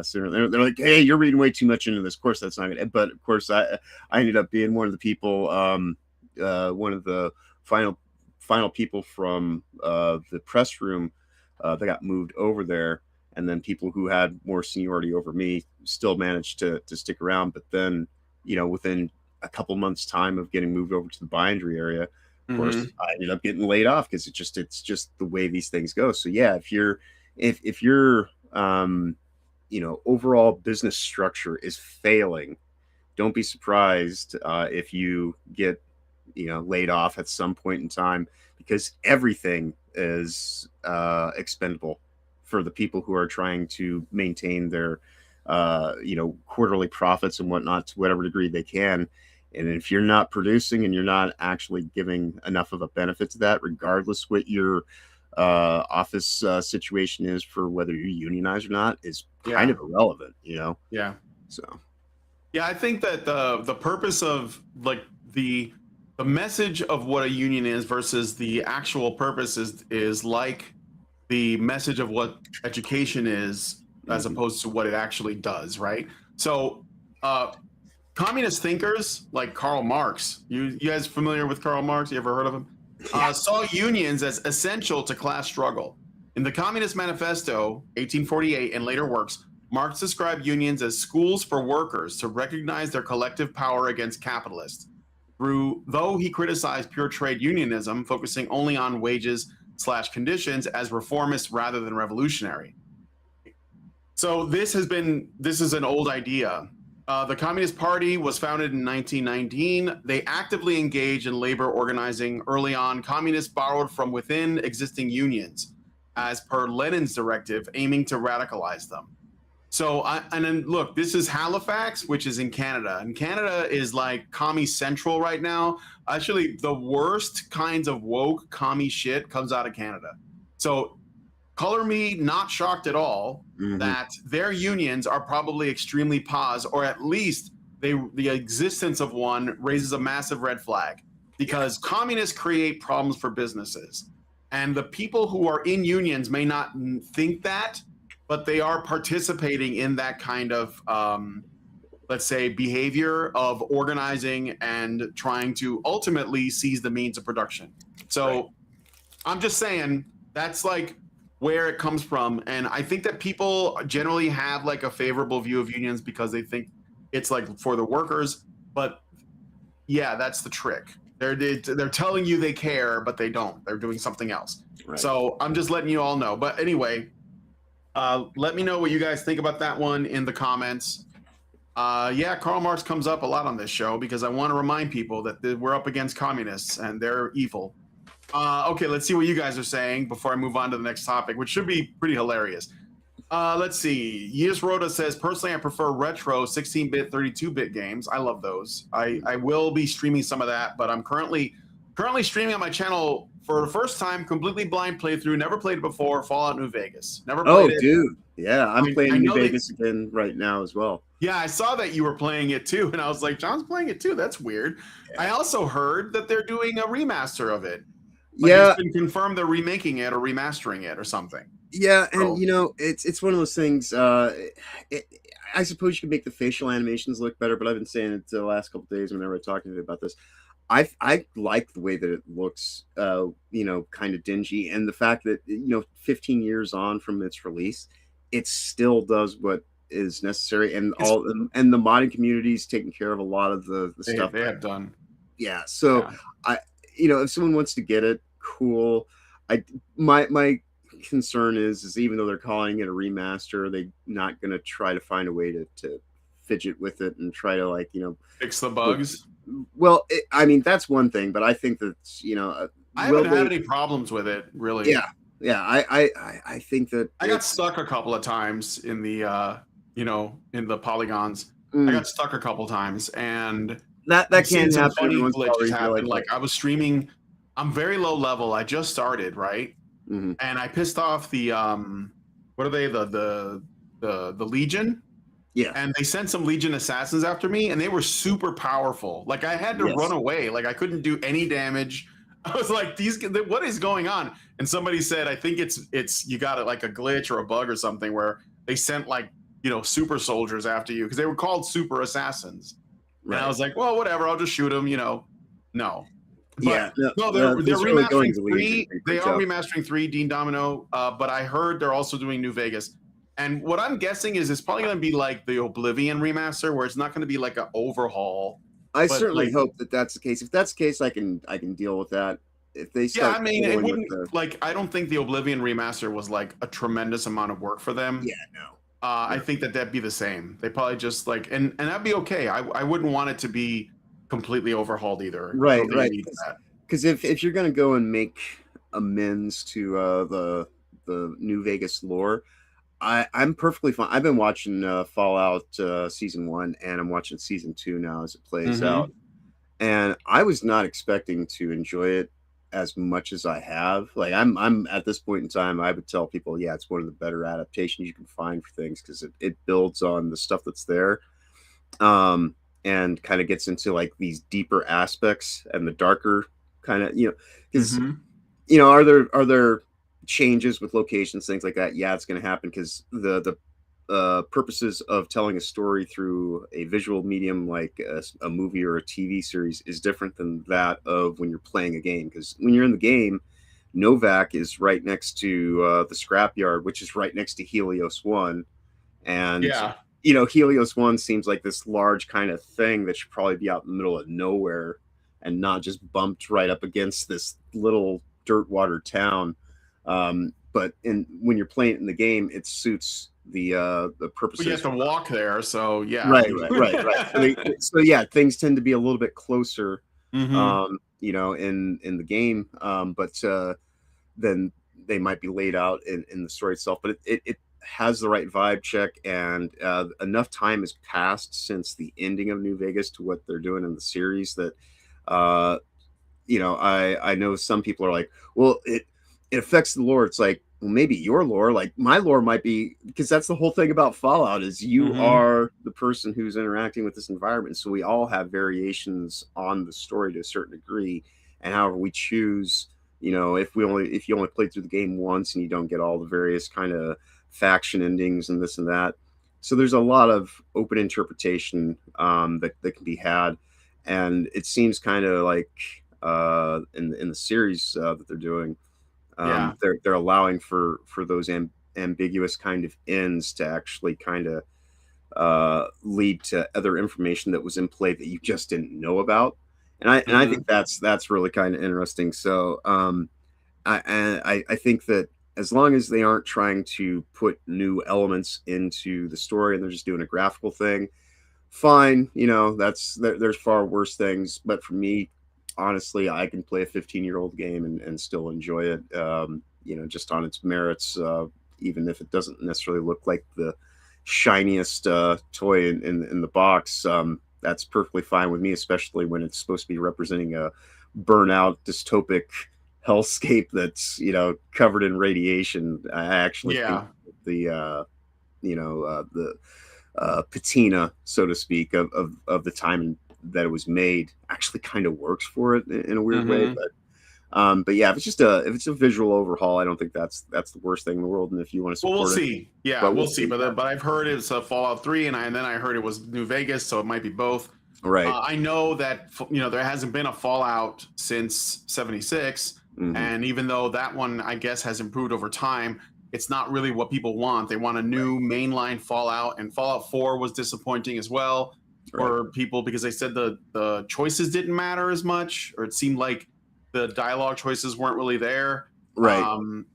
sooner? They're like, hey, you're reading way too much into this. Of course, that's not good. But of course, I ended up being one of the people, one of the final people from the press room that got moved over there. And then people who had more seniority over me still managed to stick around. But then, within a couple months' time of getting moved over to the bindery area, of course, I ended up getting laid off, because it's just the way these things go. So yeah, if your overall business structure is failing, don't be surprised if you get laid off at some point in time, because everything as expendable for the people who are trying to maintain their quarterly profits and whatnot to whatever degree they can. And if you're not producing and you're not actually giving enough of a benefit to that, regardless what your office situation is for whether you're unionized or not, is kind of irrelevant, Yeah. So. Yeah, I think that the purpose of like the message of what a union is versus the actual purpose is like the message of what education is as opposed to what it actually does, right? So communist thinkers like Karl Marx, you guys familiar with Karl Marx? You ever heard of him? Saw unions as essential to class struggle. In the Communist Manifesto, 1848, and later works, Marx described unions as schools for workers to recognize their collective power against capitalists. Though he criticized pure trade unionism, focusing only on wages/conditions as reformist rather than revolutionary. So this is an old idea. The Communist Party was founded in 1919. They actively engaged in labor organizing early on. Communists borrowed from within existing unions, as per Lenin's directive, aiming to radicalize them. So, and then look, this is Halifax, which is in Canada. And Canada is like commie central right now. Actually, the worst kinds of woke commie shit comes out of Canada. So color me not shocked at all that their unions are probably extremely pos, or at least the existence of one raises a massive red flag, because communists create problems for businesses. And the people who are in unions may not think that, but they are participating in that kind of, let's say, behavior of organizing and trying to ultimately seize the means of production. So I'm just saying that's like where it comes from. And I think that people generally have like a favorable view of unions because they think it's like for the workers. But yeah, that's the trick. They're telling you they care, but they don't. They're doing something else. Right. So I'm just letting you all know. But anyway, let me know what you guys think about that one in the comments. Yeah, Karl Marx comes up a lot on this show because I want to remind people that we're up against communists and they're evil. Okay, let's see what you guys are saying before I move on to the next topic, which should be pretty hilarious. Let's see. Yus Rhoda says, personally, I prefer retro 16-bit, 32-bit games. I love those. I will be streaming some of that, but I'm currently streaming on my channel for the first time, completely blind playthrough, never played it before, Fallout New Vegas. Never played it. Oh, dude. Yeah, I'm playing New Vegas again right now as well. Yeah, I saw that you were playing it too, and I was like, John's playing it too. That's weird. Yeah. I also heard that they're doing a remaster of it. Like it's been confirmed they're remaking it or remastering it or something. Yeah, and it's one of those things. I suppose you can make the facial animations look better, but I've been saying it the last couple of days whenever I'm talking to you about this. I like the way that it looks, kind of dingy, and the fact that 15 years on from its release, it still does what is necessary, and and the modding community's taking care of a lot of the stuff they have done. Yeah, so yeah. If someone wants to get it, cool. My concern is even though they're calling it a remaster, they're not going to try to find a way to fidget with it and try to fix the bugs. Well, that's one thing, but I think that I haven't had any problems with it, really. Yeah. I think that I got stuck a couple of times in the in the polygons. I got stuck a couple times, and that can happen. Funny glitches happen. Like I was streaming. I'm very low level. I just started, right? And I pissed off the what are they? The Legion. Yeah. And they sent some Legion assassins after me, and they were super powerful. Like I had to run away. Like I couldn't do any damage. I was like, what is going on? And somebody said, I think it's you got it like a glitch or a bug or something where they sent like super soldiers after you because they were called super assassins. Right. And I was like, well, whatever. I'll just shoot them. No. But, no, they're remastering 3. They are remastering 3, Dean Domino. But I heard they're also doing New Vegas. And what I'm guessing is it's probably going to be like the Oblivion remaster, where it's not going to be like an overhaul. I certainly hope that that's the case. If that's the case, I can deal with that. If they start, it wouldn't I don't think the Oblivion remaster was like a tremendous amount of work for them. Yeah, no. I think that'd be the same. They probably just and that'd be okay. I wouldn't want it to be completely overhauled either. Right. Because if you're going to go and make amends to the New Vegas lore, I'm perfectly fine. I've been watching Fallout season 1, and I'm watching season 2 now as it plays out. And I was not expecting to enjoy it as much as I have. Like I'm at this point in time, I would tell people, yeah, it's one of the better adaptations you can find for things because it builds on the stuff that's there, and kind of gets into like these deeper aspects and the darker kind of, because are there changes with locations, things like that? Yeah, it's going to happen because the purposes of telling a story through a visual medium like a movie or a TV series is different than that of when you're playing a game. Because when you're in the game, Novak is right next to the scrapyard, which is right next to Helios 1. And, Helios 1 seems like this large kind of thing that should probably be out in the middle of nowhere and not just bumped right up against this little dirt water town. But when you're playing it in the game, it suits the purposes. You have to walk there, so yeah. Right. So yeah, things tend to be a little bit closer, in the game, but then they might be laid out in the story itself. But it has the right vibe check, and enough time has passed since the ending of New Vegas to what they're doing in the series that, I know some people are like, well, it affects the lore. It's like, well, maybe your lore, like my lore might be, because that's the whole thing about Fallout is you are the person who's interacting with this environment. So we all have variations on the story to a certain degree, and however we choose, if you only played through the game once and you don't get all the various kind of faction endings and this and that. So there's a lot of open interpretation that can be had, and it seems kind of like in the series that they're doing. They're allowing for those ambiguous kind of ends to actually kind of lead to other information that was in play that you just didn't know about, and I think that's really kind of interesting. So I think that as long as they aren't trying to put new elements into the story and they're just doing a graphical thing, fine. There's far worse things, but for me, honestly, I can play a 15-year-old game and still enjoy it, just on its merits, even if it doesn't necessarily look like the shiniest toy in the box. That's perfectly fine with me, especially when it's supposed to be representing a burnout, dystopic hellscape that's, covered in radiation. I actually think the patina, so to speak, of the time that it was made actually kind of works for it in a weird way. But yeah, if it's a visual overhaul, I don't think that's the worst thing in the world. And if you want to support we'll it, see. Yeah, but we'll see. But I've heard it's a Fallout 3, and then I heard it was New Vegas, so it might be both. Right. I know that there hasn't been a Fallout since '76, and even though that one I guess has improved over time, it's not really what people want. They want a new mainline Fallout, and Fallout 4 was disappointing as well. For people, because they said the choices didn't matter as much, or it seemed like the dialogue choices weren't really there. Right.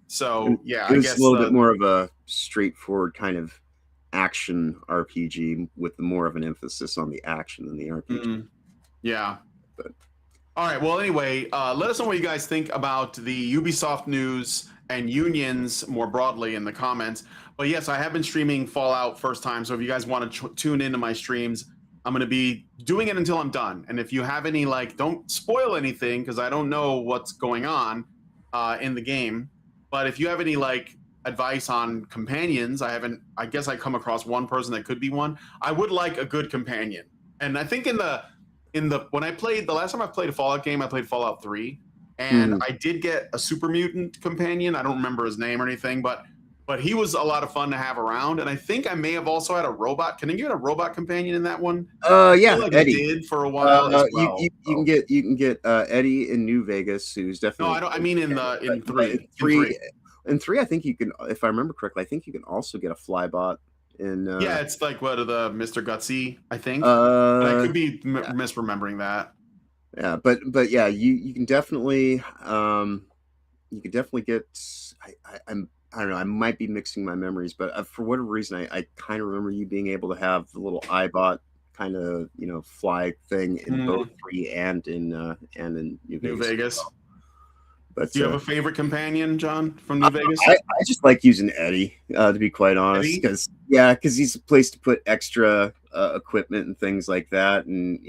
So yeah, it was I guess a little bit more of a straightforward kind of action RPG with more of an emphasis on the action than the RPG. Yeah. But all right. Well, anyway, let us know what you guys think about the Ubisoft news and unions more broadly in the comments. But yes, I have been streaming Fallout first time, so if you guys want to tune into my streams, I'm going to be doing it until I'm done. And if you have any, don't spoil anything, because I don't know what's going on in the game. But if you have any, advice on companions, I guess I come across one person that could be one. I would like a good companion. And I think when I played, the last time I played a Fallout game, I played Fallout 3. And I did get a super mutant companion. I don't remember his name or anything, but he was a lot of fun to have around, and I think I may have also had a robot. Can you get a robot companion in that one? Yeah, Eddie did for a while as well. You can get Eddie in New Vegas, who's definitely. No, I don't. I mean in three. In three, I think you can. If I remember correctly, I think you can also get a Flybot. Yeah, it's like what the Mr. Gutsy, I think. But I could be misremembering that. Yeah, but yeah, you can definitely get. I don't know. I might be mixing my memories, but for whatever reason, I kind of remember you being able to have the little iBot kind of fly thing in both 3 and in New Vegas. Vegas. But do you have a favorite companion, John, from New Vegas? I just like using Eddie, to be quite honest, because he's a place to put extra equipment and things like that, and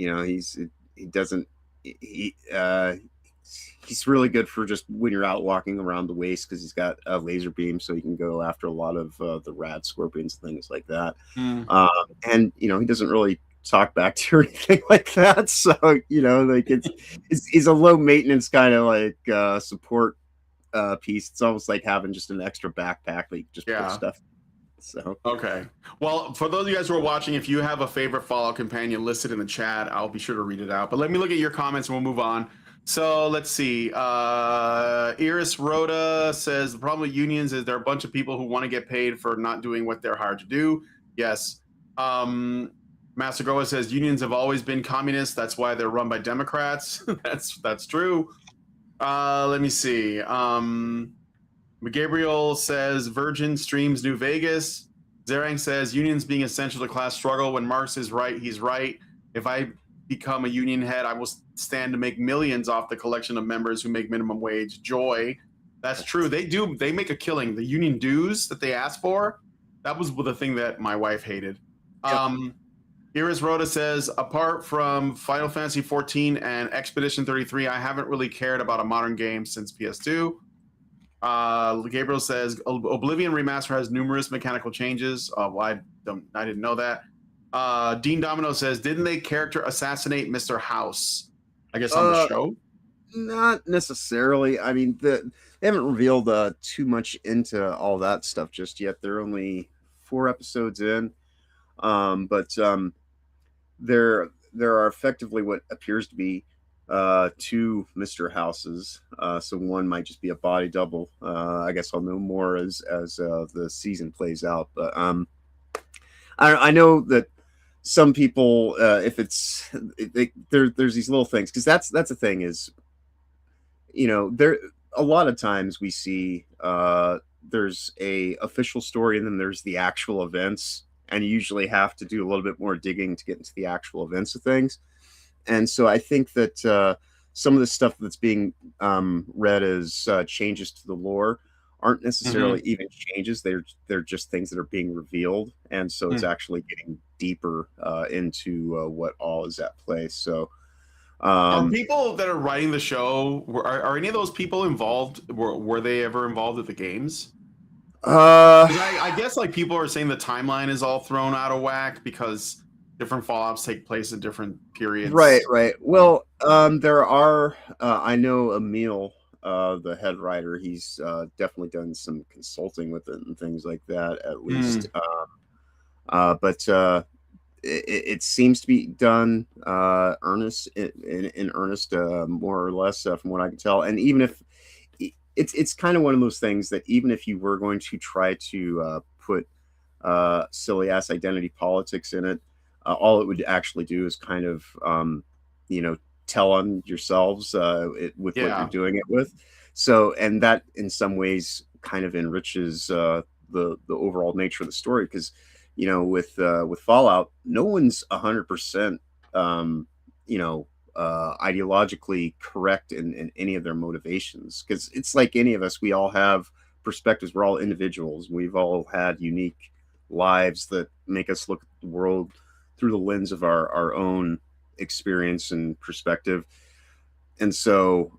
he's really good for just when you're out walking around the waste, because he's got a laser beam, so you can go after a lot of the rad scorpions and things like that. And he doesn't really talk back to you or anything like that, so like it's a low maintenance kind of like support piece. It's almost like having just an extra backpack that you just put stuff in. So okay, well, for those of you guys who are watching, if you have a favorite Fallout companion listed in the chat, I'll be sure to read it out, but let me look at your comments and we'll move on. So let's see. Iris Rhoda says the problem with unions is there are a bunch of people who want to get paid for not doing what they're hired to do. Yes. Master Goa says unions have always been communist. That's why they're run by Democrats. That's true. Let me see. Gabriel says Virgin streams New Vegas. Zerang says unions being essential to class struggle. When Marx is right, he's right. If I become a union head, I will stand to make millions off the collection of members who make minimum wage. Joy. That's true. They make a killing. The union dues that they ask for, that was the thing that my wife hated. Yep. Iris Rhoda says, apart from Final Fantasy 14 and Expedition 33, I haven't really cared about a modern game since PS2. Gabriel says, Oblivion Remaster has numerous mechanical changes. Well, I didn't know that. Dean Domino says, didn't they character assassinate Mr. House? I guess on the show? Not necessarily. I mean, they haven't revealed too much into all that stuff just yet. They're only 4 episodes in. But there are effectively what appears to be 2 Mr. Houses. So one might just be a body double. I guess I'll know more as the season plays out. But I know that some people, if it's there's these little things, because that's the thing is, there a lot of times we see there's a official story and then there's the actual events. And you usually have to do a little bit more digging to get into the actual events of things. And so I think that some of the stuff that's being read as changes to the lore aren't necessarily even changes. They're just things that are being revealed. And so it's actually getting deeper into what all is at play. So are people that are writing the show, are any of those people involved? Were they ever involved with the games? I guess like people are saying the timeline is all thrown out of whack because different Fallouts take place in different periods. Right. Well, there are. I know Emil, the head writer. He's definitely done some consulting with it and things like that. At least, but it seems to be done earnest in earnest, more or less, from what I can tell. And even if it's kind of one of those things that even if you were going to try to put silly ass identity politics in it, all it would actually do is kind of tell on yourselves with what you're doing it with. So, and that in some ways kind of enriches the overall nature of the story, because with Fallout, no one's 100% ideologically correct in any of their motivations, because it's like any of us, we all have perspectives. We're all individuals. We've all had unique lives that make us look at the world through the lens of our own experience and perspective. And so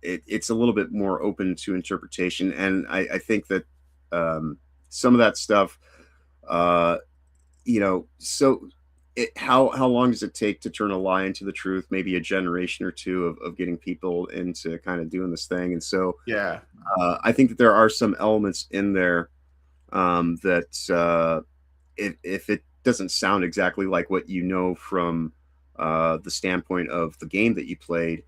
it's a little bit more open to interpretation. And I think that some of that stuff, how long does it take to turn a lie into the truth? Maybe a generation or two of getting people into kind of doing this thing. And so I think that there are some elements in there that if it doesn't sound exactly like what from the standpoint of the game that you played,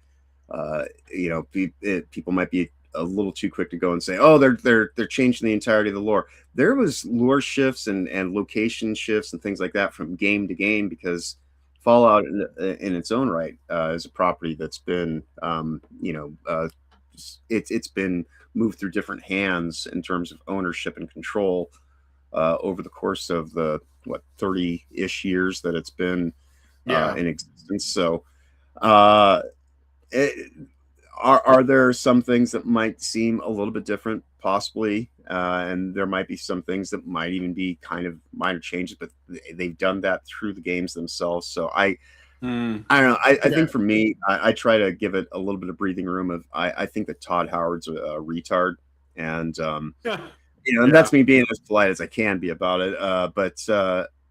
people might be a little too quick to go and say, oh, they're changing the entirety of the lore. There was lore shifts and location shifts and things like that from game to game, because Fallout in its own right is a property that's been it's been moved through different hands in terms of ownership and control over the course of the 30-ish years that it's been in existence. So are there some things that might seem a little bit different, possibly, and there might be some things that might even be kind of minor changes, but they've done that through the games themselves. So I don't know. I think for me, I try to give it a little bit of breathing room. I think that Todd Howard's a retard, and and that's me being as polite as I can be about it. But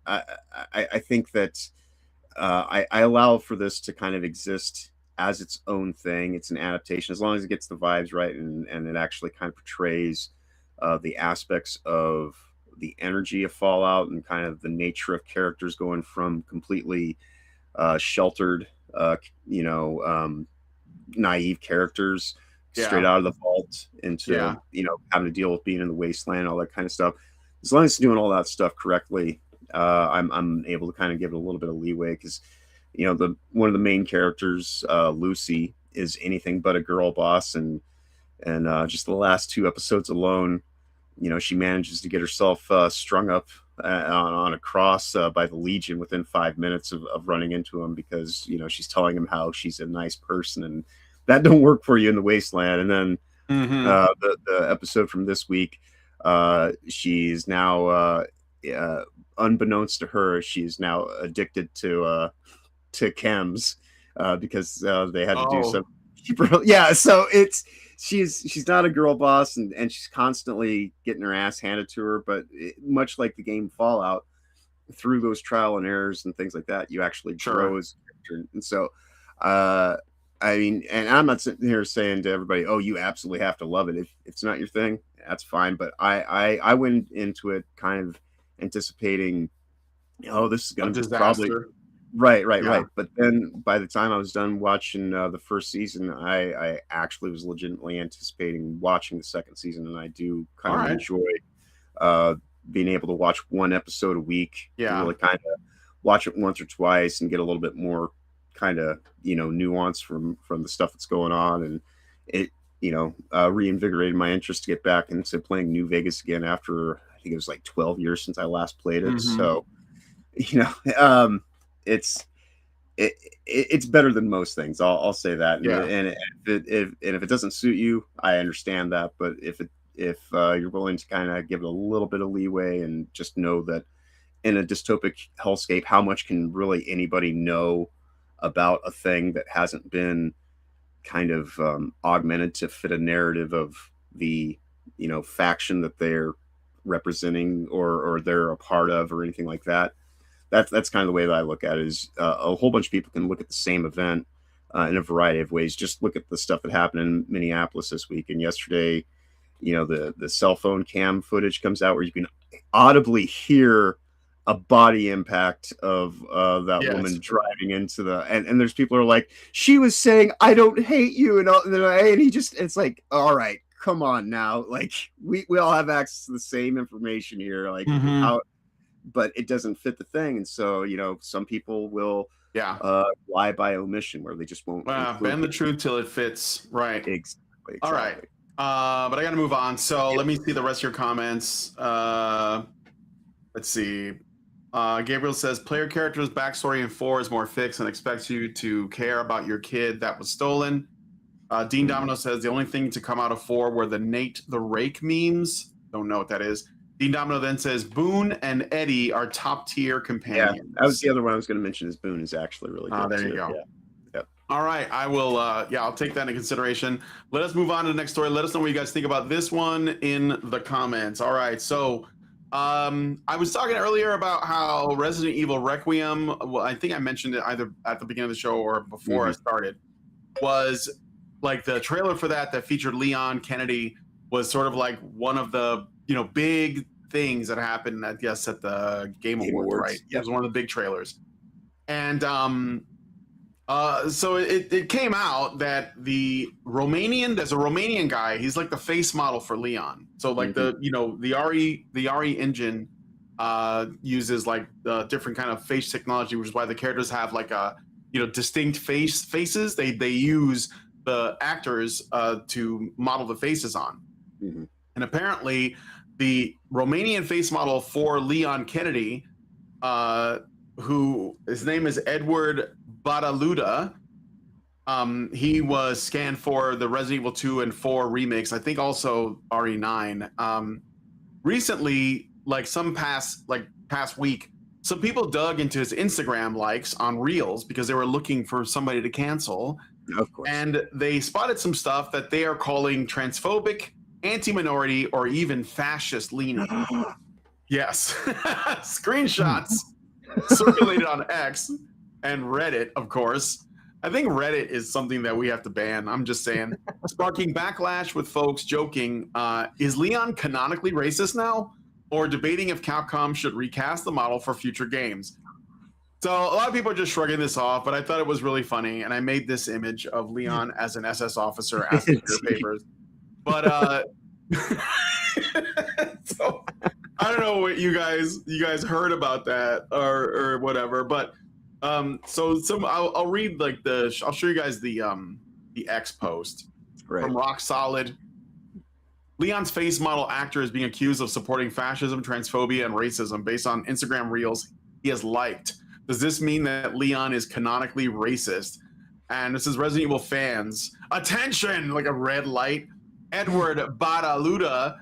I think that I allow for this to kind of exist as its own thing. It's an adaptation as long as it gets the vibes right and it actually kind of portrays the aspects of the energy of Fallout and kind of the nature of characters going from completely sheltered, naive characters straight out of the vault into having to deal with being in the wasteland, all that kind of stuff. As long as it's doing all that stuff correctly, I'm able to kind of give it a little bit of leeway because one of the main characters, Lucy, is anything but a girl boss, and just the last 2 episodes alone, she manages to get herself strung up on a cross by the Legion within 5 minutes of running into him because she's telling him how she's a nice person, and that don't work for you in the wasteland. And then the episode from this week, she's now unbeknownst to her, she's now addicted to chems because they had to do some so she's not a girl boss, and she's constantly getting her ass handed to her, but much like the game Fallout, through those trial and errors and things like that, you actually grow as a character. And so I mean, and I'm not sitting here saying to everybody, oh, you absolutely have to love it. If it's not your thing, that's fine. But I went into it kind of anticipating, this is going to be probably right. But then by the time I was done watching the first season, I actually was legitimately anticipating watching the second season, and I do kind of enjoy being able to watch one episode a week. Really kind of watch it once or twice and get a little bit more kind of nuance from the stuff that's going on, and it reinvigorated my interest to get back into playing New Vegas again after I think it was like 12 years since I last played it. So it's better than most things. I'll say that. And if it doesn't suit you, I understand that. But if you're willing to kind of give it a little bit of leeway and just know that in a dystopic hellscape, how much can really anybody know about a thing that hasn't been kind of augmented to fit a narrative of the faction that they're representing or they're a part of or anything like that. That's kind of the way that I look at it. Is a whole bunch of people can look at the same event in a variety of ways. Just look at the stuff that happened in Minneapolis this week and yesterday. The cell phone cam footage comes out where you can audibly hear a body impact of that woman driving into and there's people who are like, she was saying, I don't hate you, and he just, it's like, all right, come on now, like we all have access to the same information here, like how, but it doesn't fit the thing. And so some people will lie by omission where they just won't bend the truth till it fits, right? Exactly. All right, but I gotta move on, so let me see the rest of your comments. Let's see. Gabriel says player character's backstory in 4 is more fixed and expects you to care about your kid that was stolen. Dean Domino says the only thing to come out of 4 were the Nate the Rake memes. Don't know what that is. Dean Domino then says Boone and Eddie are top tier companions. Yeah, that was the other one I was going to mention. Is Boone is actually really good. There you go. Yeah. All right, I will. I'll take that into consideration. Let us move on to the next story. Let us know what you guys think about this one in the comments. All right, so. I was talking earlier about how Resident Evil Requiem, well, I think I mentioned it either at the beginning of the show or before I started, was like the trailer for that featured Leon Kennedy was sort of like one of the, big things that happened at the Game Awards, right? Yep. It was one of the big trailers. And so it came out that there's a Romanian guy, he's like the face model for Leon. So like the RE engine uses like the different kind of face technology, which is why the characters have like a distinct faces. They use the actors to model the faces on. And apparently the Romanian face model for Leon Kennedy, who his name is Edward Badaluda, He was scanned for the Resident Evil 2 and 4 remakes. I think also RE9. Recently, like past week, some people dug into his Instagram likes on Reels because they were looking for somebody to cancel. Of course. And they spotted some stuff that they are calling transphobic, anti-minority, or even fascist leaning. Yes. Screenshots circulated on X and Reddit, of course. I think Reddit is something that we have to ban. I'm just saying. Sparking backlash with folks joking, is Leon canonically racist now? Or debating if Capcom should recast the model for future games? So a lot of people are just shrugging this off, but I thought it was really funny, and I made this image of Leon as an SS officer asking for your papers. But so I don't know what you guys heard about that or whatever, but so I'll read like I'll show you guys the X post from Rock Solid. Leon's face model actor is being accused of supporting fascism, transphobia, and racism based on Instagram reels he has liked. Does this mean that Leon is canonically racist? And this is Resident Evil fans. Attention! Like a red light. Edward Badaluda,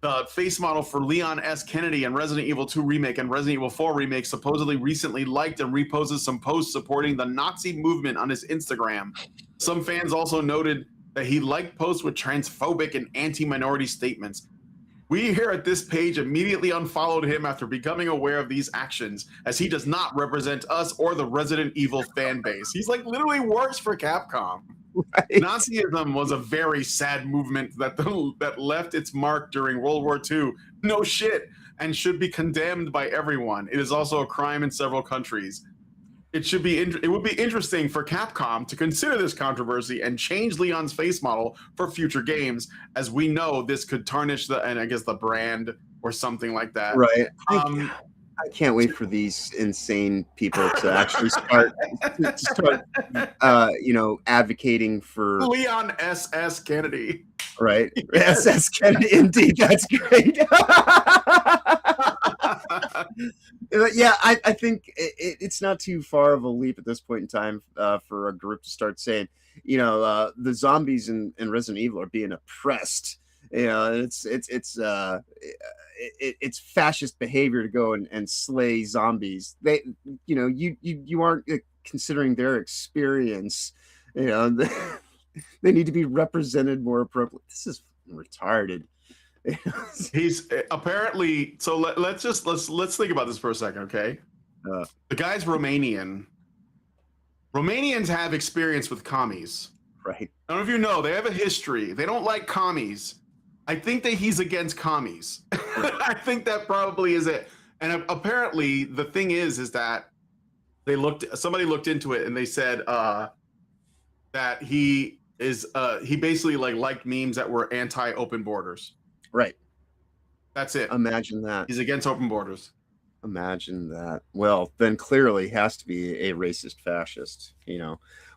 the face model for Leon S. Kennedy and Resident Evil 2 Remake and Resident Evil 4 Remake, supposedly recently liked and reposted some posts supporting the Nazi movement on his Instagram. Some fans also noted that he liked posts with transphobic and anti-minority statements. We here at this page immediately unfollowed him after becoming aware of these actions, as he does not represent us or the Resident Evil fan base. He's like literally works for Capcom. Right. Nazism was a very sad movement that left its mark during World War II. No shit, and should be condemned by everyone. It is also a crime in several countries. It would be interesting for Capcom to consider this controversy and change Leon's face model for future games, as we know this could tarnish the brand or something like that. Right. I can't wait for these insane people to actually start advocating for Leon SS Kennedy. Right. SS Kennedy, indeed. That's great. Yeah, I think it's not too far of a leap at this point in time for a group to start saying, the zombies in Resident Evil are being oppressed. It's fascist behavior to go and slay zombies. You aren't considering their experience. They need to be represented more appropriately. This is retarded. He's apparently so. Let's think about this for a second, okay? The guy's Romanian. Romanians have experience with commies, right? I don't know if you know, they have a history. They don't like commies. I think that he's against commies. I think that probably is it. And apparently, the thing is that somebody looked into it and they said that he basically liked memes that were anti-open borders. Right. That's it. Imagine that. He's against open borders. Imagine that. Well, then clearly has to be a racist fascist,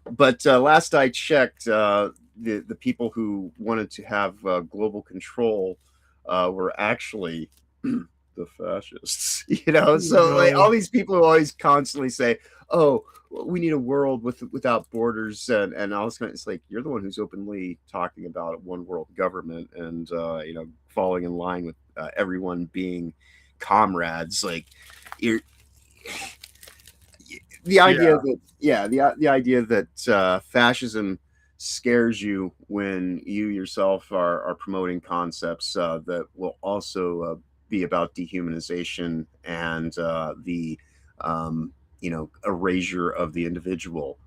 But last I checked, the people who wanted to have global control were actually the fascists, So like all these people who always constantly say, "Oh, we need a world without borders," and all this kind of, it's like you're the one who's openly talking about a one world government and falling in line with everyone being comrades. Like the idea the idea that fascism scares you when you yourself are promoting concepts that will also be about dehumanization and the erasure of the individual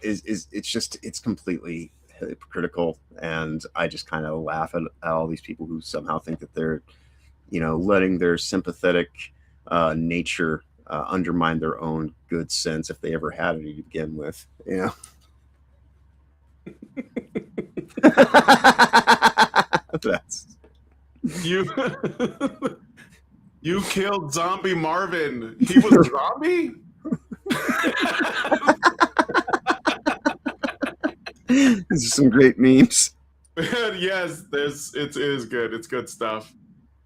it's completely hypocritical, and I just kind of laugh at all these people who somehow think that they're letting their sympathetic nature undermine their own good sense, if they ever had any to begin with. That's you killed Zombie Marvin. He was a zombie? These are some great memes. Yes, it is good. It's good stuff.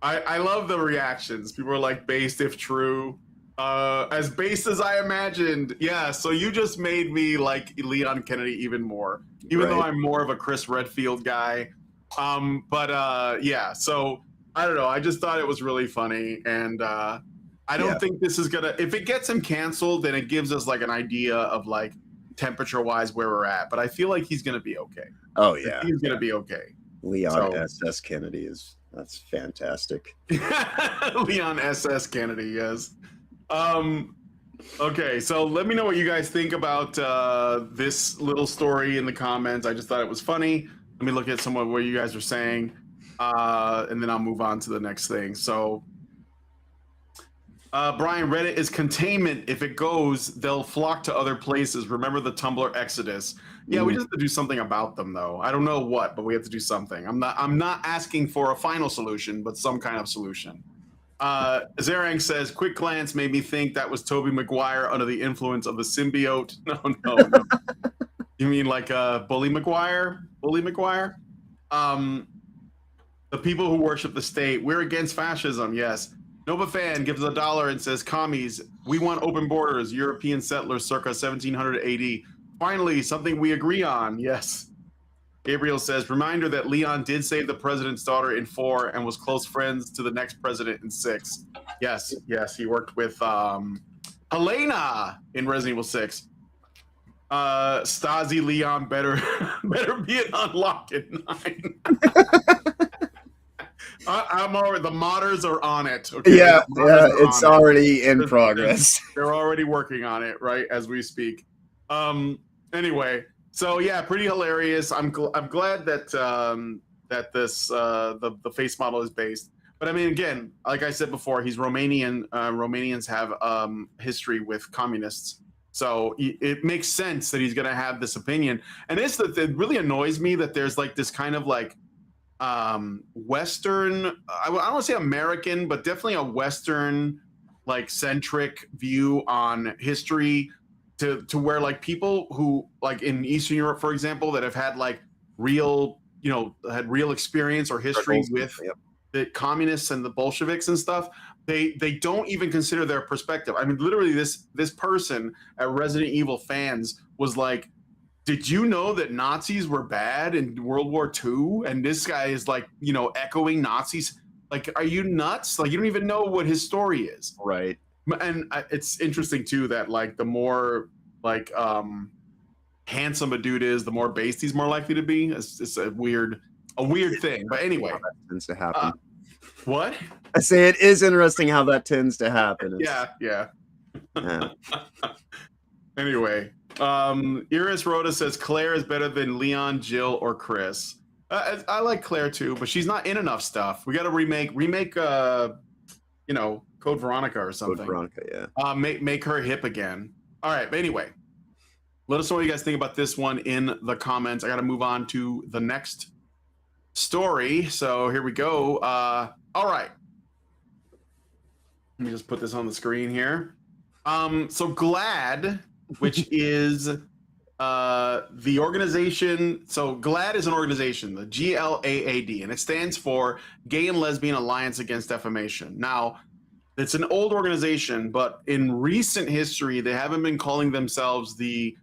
I love the reactions. People are like, based if true. As base as I imagined. Yeah, so you just made me like Leon Kennedy even more, even though I'm more of a Chris Redfield guy. Yeah, so I don't know. I just thought it was really funny, and I don't think this is gonna. If it gets him canceled, then it gives us like an idea of like temperature-wise where we're at. But I feel like he's gonna be okay. Oh yeah, he's gonna be okay. Leon SS Kennedy that's fantastic. Leon SS Kennedy, yes. Okay, so let me know what you guys think about this little story in the comments. I just thought it was funny. Let me look at some of what you guys are saying, and then I'll move on to the next thing. So, Brian, Reddit is containment. If it goes, they'll flock to other places. Remember the Tumblr exodus. Yeah, we just have to do something about them, though. I don't know what, but we have to do something. I'm not asking for a final solution, but some kind of solution. Zerang says, quick glance made me think that was Tobey Maguire under the influence of the symbiote. No. You mean like Bully Maguire? Bully Maguire? The people who worship the state, we're against fascism, yes. Nova Fan gives $1 and says, commies, we want open borders, European settlers circa 1700 AD. Finally, something we agree on, yes. Gabriel says, reminder that Leon did save the president's daughter in 4 and was close friends to the next president in 6. Yes, he worked with Helena in Resident Evil 6. Stasi Leon better be an unlock at 9. I'm already, the modders are on it. Okay? Yeah, it's already in progress. They're already working on it, right, as we speak. Anyway, so yeah, pretty hilarious. I'm glad that that this the face model is based. But I mean, again, like I said before, he's Romanian. Romanians have history with communists. So it makes sense that he's going to have this opinion. And it really annoys me that there's like this kind of like Western, I don't want to say American, but definitely a Western like centric view on history to where like people who like in Eastern Europe, for example, that have had like real, had real experience or history with the communists and the Bolsheviks and stuff. They don't even consider their perspective. I mean, literally, this person at Resident Evil Fans was like, "Did you know that Nazis were bad in World War II?" And this guy is like, echoing Nazis. Like, are you nuts? Like, you don't even know what his story is, right? And it's interesting too that like the more like handsome a dude is, the more based he's more likely to be. It's a weird thing. But anyway, that tends to happen. What? I say it is interesting how that tends to happen. Yeah. Anyway, Iris Rhoda says Claire is better than Leon, Jill, or Chris. I like Claire too, but she's not in enough stuff. We got to remake Code Veronica or something. Code Veronica, yeah. Make her hip again. All right, but anyway, let us know what you guys think about this one in the comments. I got to move on to the next story. So here we go. All right. Let me just put this on the screen here. So GLAAD, which is the organization. So GLAAD is an organization, the GLAAD, and it stands for Gay and Lesbian Alliance Against Defamation. Now, it's an old organization, but in recent history, they haven't been calling themselves the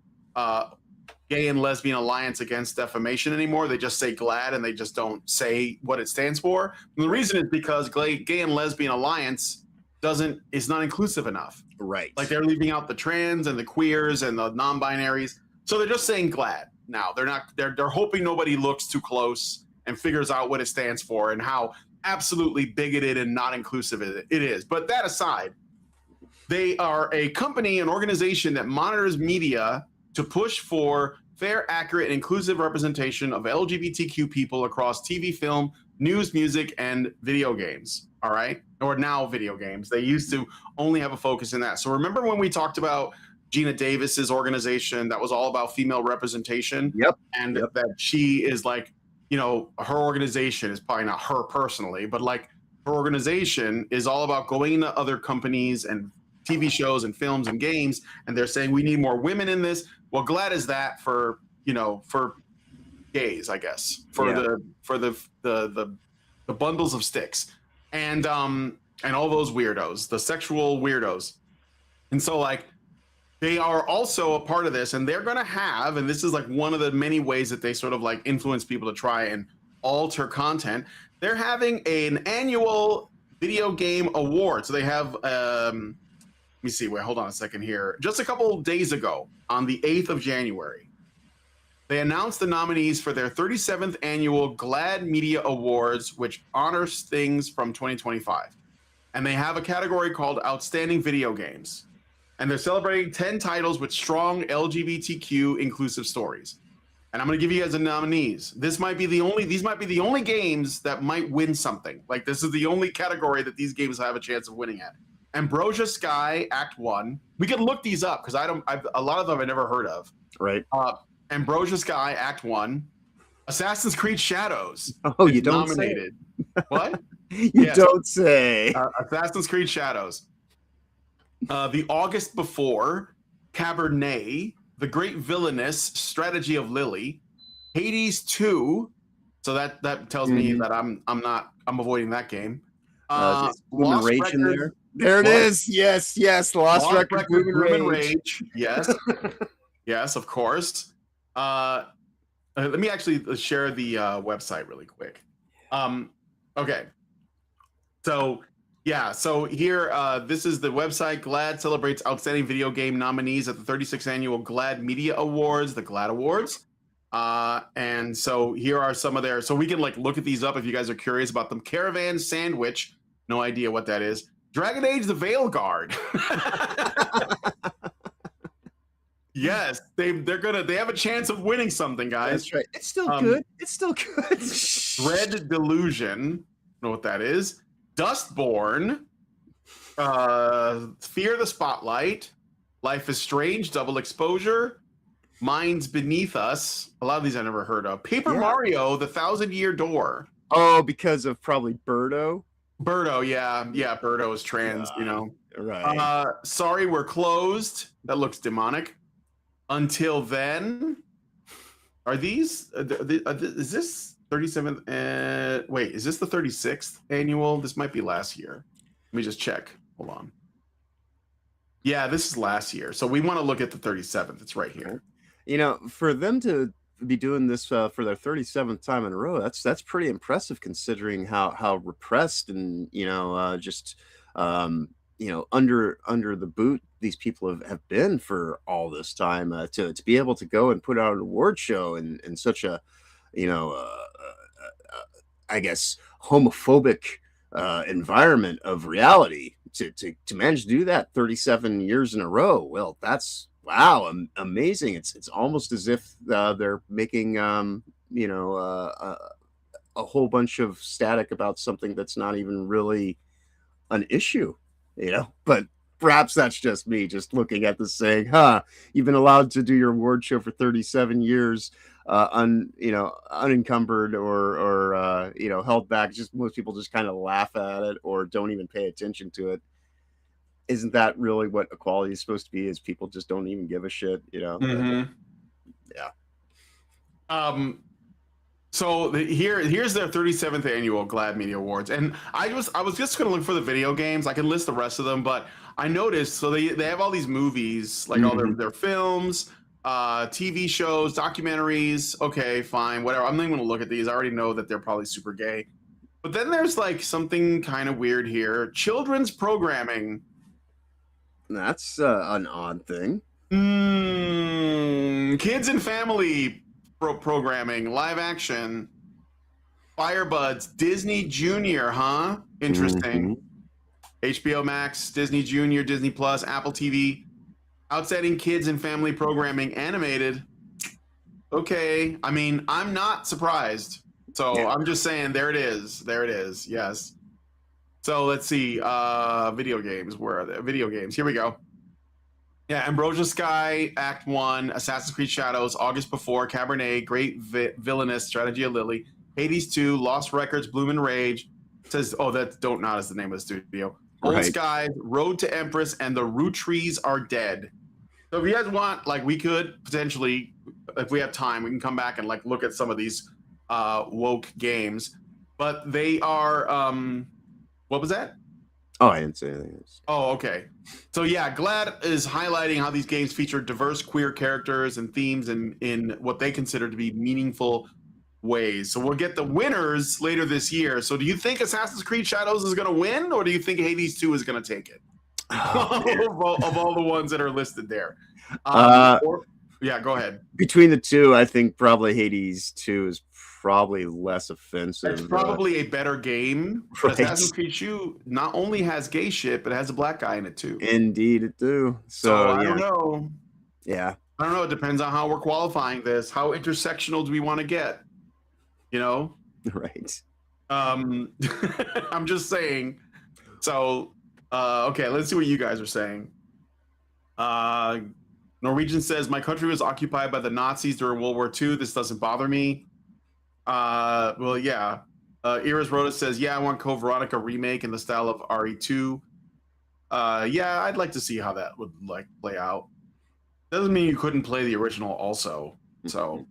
Gay and Lesbian Alliance Against Defamation anymore. They just say GLAAD, and they just don't say what it stands for. And the reason is because Gay and Lesbian Alliance is not inclusive enough. Right. Like they're leaving out the trans and the queers and the non-binaries. So they're just saying GLAAD now. They're hoping nobody looks too close and figures out what it stands for and how absolutely bigoted and not inclusive it is. But that aside, they are a company, an organization that monitors media to push for fair, accurate, and inclusive representation of LGBTQ people across TV, film, news, music, and video games. All right? Or now video games. They used to only have a focus in that. So remember when we talked about Gina Davis's organization that was all about female representation? Yep. And that she is like, her organization is probably not her personally, but like her organization is all about going into other companies and TV shows and films and games, and they're saying we need more women in this. Well, GLAAD is that for gays, I guess, for the bundles of sticks and all those weirdos, the sexual weirdos. And so like they are also a part of this, and they're going to have, and this is like one of the many ways that they sort of like influence people to try and alter content. They're having an annual video game award. So they have, let me see, wait, hold on a second here. Just a couple days ago, on the 8th of January, they announced the nominees for their 37th annual GLAAD Media Awards, which honors things from 2025. And they have a category called Outstanding Video Games. And they're celebrating 10 titles with strong LGBTQ inclusive stories. And I'm going to give you guys the nominees. These might be the only games that might win something. Like this is the only category that these games have a chance of winning at. Ambrosia Sky Act 1. We can look these up because a lot of them I've never heard of. Right. Ambrosia Sky Act 1. Assassin's Creed Shadows. Oh, you don't nominated. Say. What? You don't say. Assassin's Creed Shadows. The August Before, Cabernet, The Great Villainous, Strategy of Lily, Hades 2. So that tells me that I'm avoiding that game. Lost Rage in there. There it is. Yes. Lost Record, Blooming Rage. Yes. Yes, of course. Let me actually share the website really quick. Okay. So yeah, so here, this is the website. GLAAD celebrates outstanding video game nominees at the 36th annual GLAAD Media Awards, the GLAAD Awards. And so here are some of their, so we can like look at these up if you guys are curious about them. Caravan Sandwich, no idea what that is. Dragon Age: The Veilguard. Yes, they have a chance of winning something, guys. That's right. It's still good. It's still good. Dread Delusion, know what that is. Dustborn, Fear the Spotlight, Life is Strange, Double Exposure, Minds Beneath Us. A lot of these I never heard of. Paper Mario, The 1,000-Year Door. Oh, because of probably Birdo. Birdo, yeah, Birdo is trans, you know. Right. Sorry, We're Closed. That looks demonic. Until Then. Are these? Is this 37th? Wait, is this the 36th annual? This might be last year. Let me just check. Hold on. Yeah, this is last year. So we want to look at the 37th. It's right here. You know, for them to be doing this for their 37th time in a row, that's pretty impressive considering how repressed and under the boot these people have been for all this time. To be able to go and put out an award show in such a I guess homophobic environment of reality, to manage to do that 37 years in a row, well, that's amazing. It's almost as if they're making a whole bunch of static about something that's not even really an issue, but perhaps that's just me just looking at this saying, you've been allowed to do your award show for 37 years unencumbered or held back. Just most people just kind of laugh at it or don't even pay attention to it. Isn't that really what equality is supposed to be? Is people just don't even give a shit, Mm-hmm. Yeah. So here's their 37th annual GLAAD Media Awards, and I was just gonna look for the video games. I can list the rest of them, but I noticed they have all these movies, like all their films, TV shows, documentaries. Okay, fine, whatever. I'm not even gonna look at these. I already know that they're probably super gay. But then there's like something kind of weird here. Children's programming. That's an odd thing. Kids and family programming, live action. Firebuds, Disney Junior, huh? Interesting. HBO Max, Disney Junior, Disney Plus, Apple TV. Outstanding kids and family programming, animated. Okay, I mean, I'm not surprised. So I'm just saying, there it is. There it is. Yes. So let's see. Video games. Where are they? Video games. Here we go. Yeah, Ambrosia Sky, Act 1, Assassin's Creed Shadows, August Before, Cabernet, Great Villainous, Strategy of Lily, Hades 2, Lost Records, Blooming Rage. It says, that's Don't Not is the name of the studio. Old Skies, Road to Empress, and The Root Trees Are Dead. So if you guys want, like, we could potentially, if we have time, we can come back and like look at some of these woke games. But they are, what was that? Oh, I didn't say anything. Oh, okay. So yeah, GLAAD is highlighting how these games feature diverse queer characters and themes in what they consider to be meaningful ways. So we'll get the winners later this year. So do you think Assassin's Creed Shadows is going to win, or do you think Hades 2 is going to take it? Of all the ones that are listed there. Yeah, go ahead. Between the two, I think probably Hades 2 is probably less offensive. It's probably a better game. Right. Assassin's Creed 2 not only has gay shit, but it has a black guy in it too. Indeed, it do. So I don't know. Yeah. I don't know. It depends on how we're qualifying this. How intersectional do we want to get? You know? Right. I'm just saying. So, okay, let's see what you guys are saying. Norwegian says, my country was occupied by the Nazis during World War II. This doesn't bother me. Well, yeah. Iris Rhoda says, yeah, I want Code Veronica remake in the style of RE2. Yeah, I'd like to see how that would play out. Doesn't mean you couldn't play the original also. So,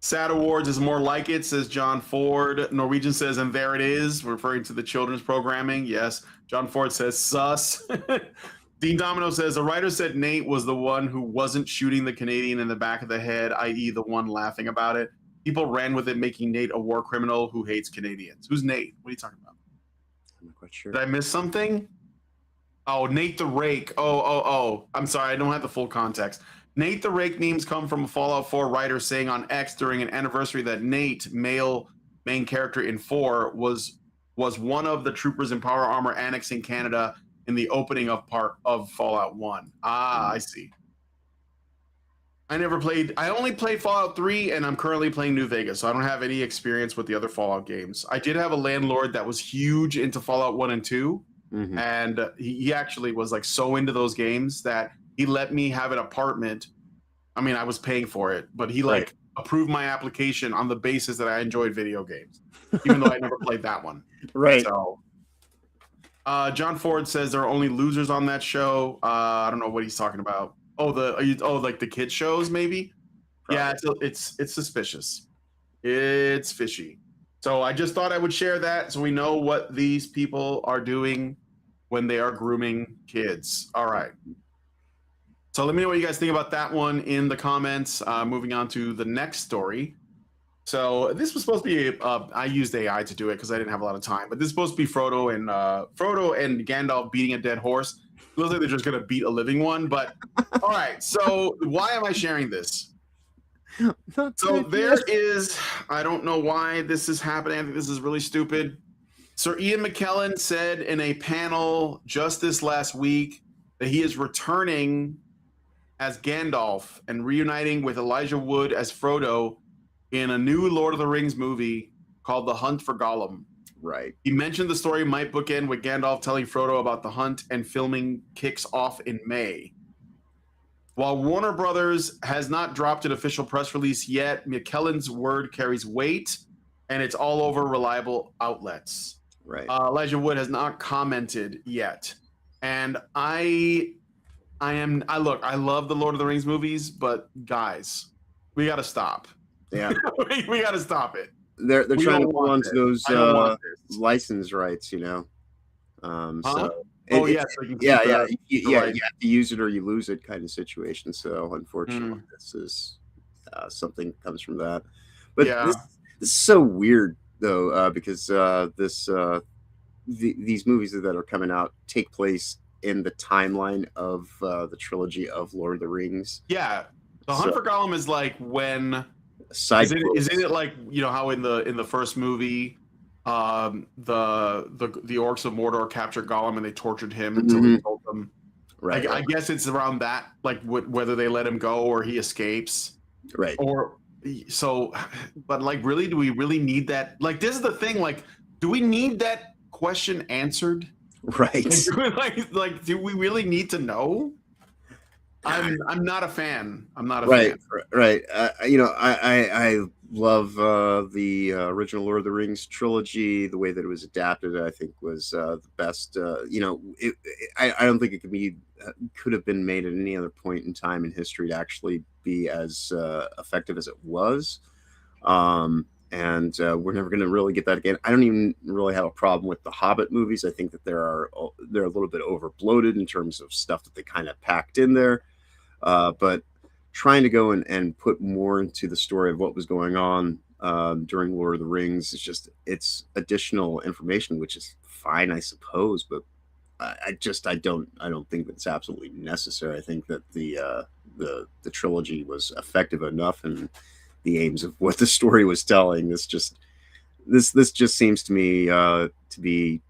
Sad Awards is more like it, says John Ford. Norwegian says, and there it is, referring to the children's programming. Yes. John Ford says, sus. Dean Domino says, a writer said Nate was the one who wasn't shooting the Canadian in the back of the head, i.e. the one laughing about it. People ran with it, making Nate a war criminal who hates Canadians. Who's Nate? What are you talking about? I'm not quite sure. Did I miss something? Oh, Nate the Rake. Oh. I'm sorry. I don't have the full context. Nate the Rake memes come from a Fallout 4 writer saying on X during an anniversary that Nate, male main character in 4, was one of the troopers in power armor annexing Canada in the opening of part of Fallout 1. I see. I only played Fallout 3, and I'm currently playing New Vegas, so I don't have any experience with the other Fallout games. I did have a landlord that was huge into Fallout 1 and 2, and he actually was so into those games that he let me have an apartment. I mean, I was paying for it, but he approved my application on the basis that I enjoyed video games, even though I never played that one. Right. So, John Ford says there are only losers on that show. I don't know what he's talking about. Like the kid shows, maybe? Probably. Yeah, it's suspicious. It's fishy. So I just thought I would share that so we know what these people are doing when they are grooming kids. All right. So let me know what you guys think about that one in the comments. Moving on to the next story. So this was supposed to be I used AI to do it because I didn't have a lot of time, but this is supposed to be Frodo and Gandalf beating a dead horse. It looks like they're just gonna beat a living one, but all right. So why am I sharing this? So there is, I don't know why this is happening. I think this is really stupid. Sir Ian McKellen said in a panel just this last week that he is returning as Gandalf and reuniting with Elijah Wood as Frodo in a new Lord of the Rings movie called The Hunt for Gollum. Right. He mentioned the story might bookend with Gandalf telling Frodo about the hunt, and filming kicks off in May. While Warner Brothers has not dropped an official press release yet, McKellen's word carries weight, and it's all over reliable outlets. Right. Elijah Wood has not commented yet. And I love the Lord of the Rings movies, but guys, we got to stop. Yeah. we got to stop it. They're trying to hold on to those license rights, So you have to use it or you lose it kind of situation. So unfortunately, this is something comes from that. But this is so weird though, because these movies that are coming out take place in the timeline of the trilogy of Lord of the Rings. Yeah, the Hunt for Gollum is like when. Isn't it like how in the first movie, the orcs of Mordor captured Gollum and they tortured him until they told them. Right. I guess it's around that, whether they let him go or he escapes. Right. Or so, but really, do we really need that? This is the thing. Do we need that question answered? Right. Do we really need to know? I'm not a fan. I'm not a fan. Right. I love the original Lord of the Rings trilogy. The way that it was adapted, I think, was the best. I don't think it could have been made at any other point in time in history to actually be as effective as it was. and we're never going to really get that again. I don't even really have a problem with the Hobbit movies. I think that they're a little bit overbloated in terms of stuff that they kind of packed in there. But trying to go and put more into the story of what was going on during Lord of the Rings is it's additional information, which is fine, I suppose. But I don't think that's absolutely necessary. I think that the trilogy was effective enough in the aims of what the story was telling. This just seems to me to be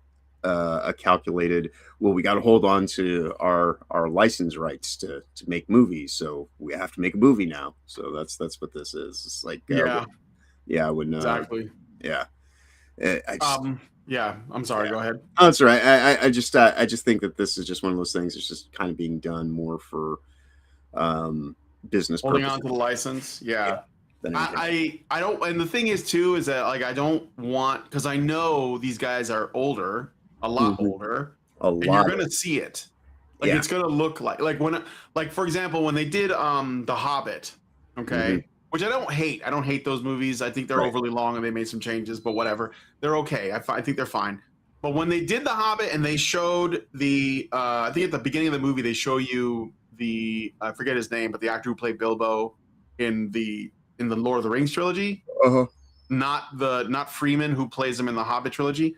a calculated, well, we got to hold on to our license rights to make movies, so we have to make a movie now. So that's what this is. It's like I wouldn't exactly. Yeah. Yeah, I'm sorry. Go ahead. Oh, that's all right. I just think that this is just one of those things. It's just kind of being done more for business holding purposes. on to the license. Yeah. I don't, and the thing is too is that like I don't want, because I know these guys are older, a lot older, and you're gonna see it. Like it's gonna look like when, like for example, when they did The Hobbit, okay. Which I don't hate. I don't hate those movies. I think they're overly long and they made some changes, but whatever. They're okay. I think they're fine. But when they did The Hobbit and they showed the, I think at the beginning of the movie, they show you the, I forget his name, but the actor who played Bilbo in the Lord of the Rings trilogy, not Freeman who plays him in the Hobbit trilogy.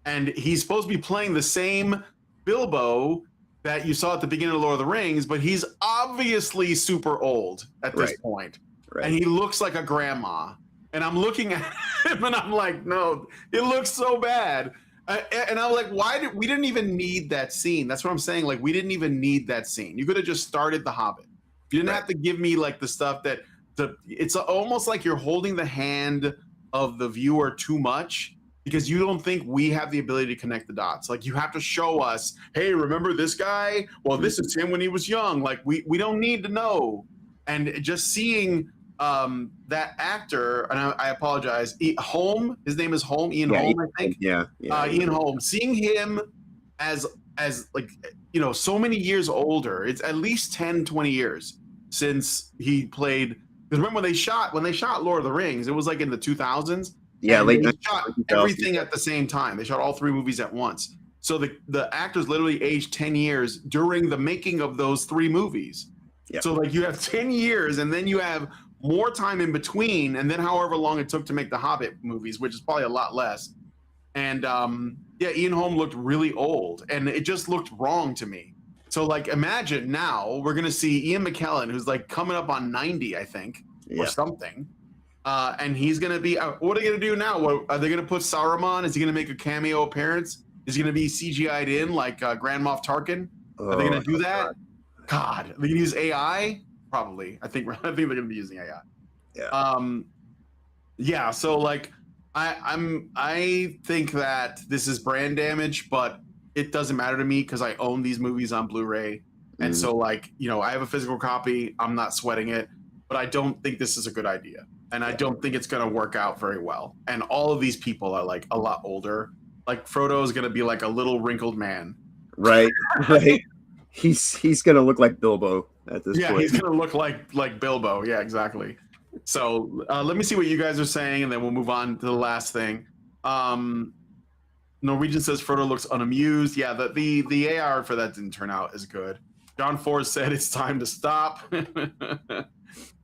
And he's supposed to be playing the same Bilbo that you saw at the beginning of Lord of the Rings, but he's obviously super old at this point. Right. And he looks like a grandma. And I'm looking at him and I'm like, no, it looks so bad. And I'm like, we didn't even need that scene. That's what I'm saying. Like, we didn't even need that scene. You could have just started The Hobbit. You didn't have to give me like the stuff that it's almost like you're holding the hand of the viewer too much because you don't think we have the ability to connect the dots. Like, you have to show us, hey, remember this guy? Well, this is him when he was young. Like, we don't need to know. And just seeing that actor, and I apologize, Holm, his name is Holm, Ian Holm, I think. Ian Holm. Seeing him as like, you know, so many years older, it's at least 10, 20 years since he played. Because remember when they shot Lord of the Rings, it was like in the 2000s. Yeah, late. They shot everything at the same time. They shot all three movies at once. So the actors literally aged 10 years during the making of those three movies. Yep. So like you have 10 years and then you have more time in between, and then however long it took to make the Hobbit movies, which is probably a lot less. And Ian Holm looked really old, and it just looked wrong to me. So like, imagine now we're gonna see Ian McKellen, who's like coming up on 90, I think, or something, and he's gonna be. What are they gonna do now? What, are they gonna put Saruman? Is he gonna make a cameo appearance? Is he gonna be CGI'd in like Grand Moff Tarkin? Are they gonna do that? God, are they gonna use AI? Probably. I think they're going to be using AI. Yeah. So like, I think that this is brand damage, but it doesn't matter to me because I own these movies on Blu-ray, and so like, you know, I have a physical copy. I'm not sweating it, but I don't think this is a good idea, and I don't think it's going to work out very well. And all of these people are like a lot older. Like Frodo is going to be like a little wrinkled man. Right. Right. He's going to look like Bilbo. At this point. He's gonna look like Bilbo. Yeah, exactly. So let me see what you guys are saying, and then we'll move on to the last thing. Norwegian says Frodo looks unamused. Yeah, the AR for that didn't turn out as good. John Ford said it's time to stop.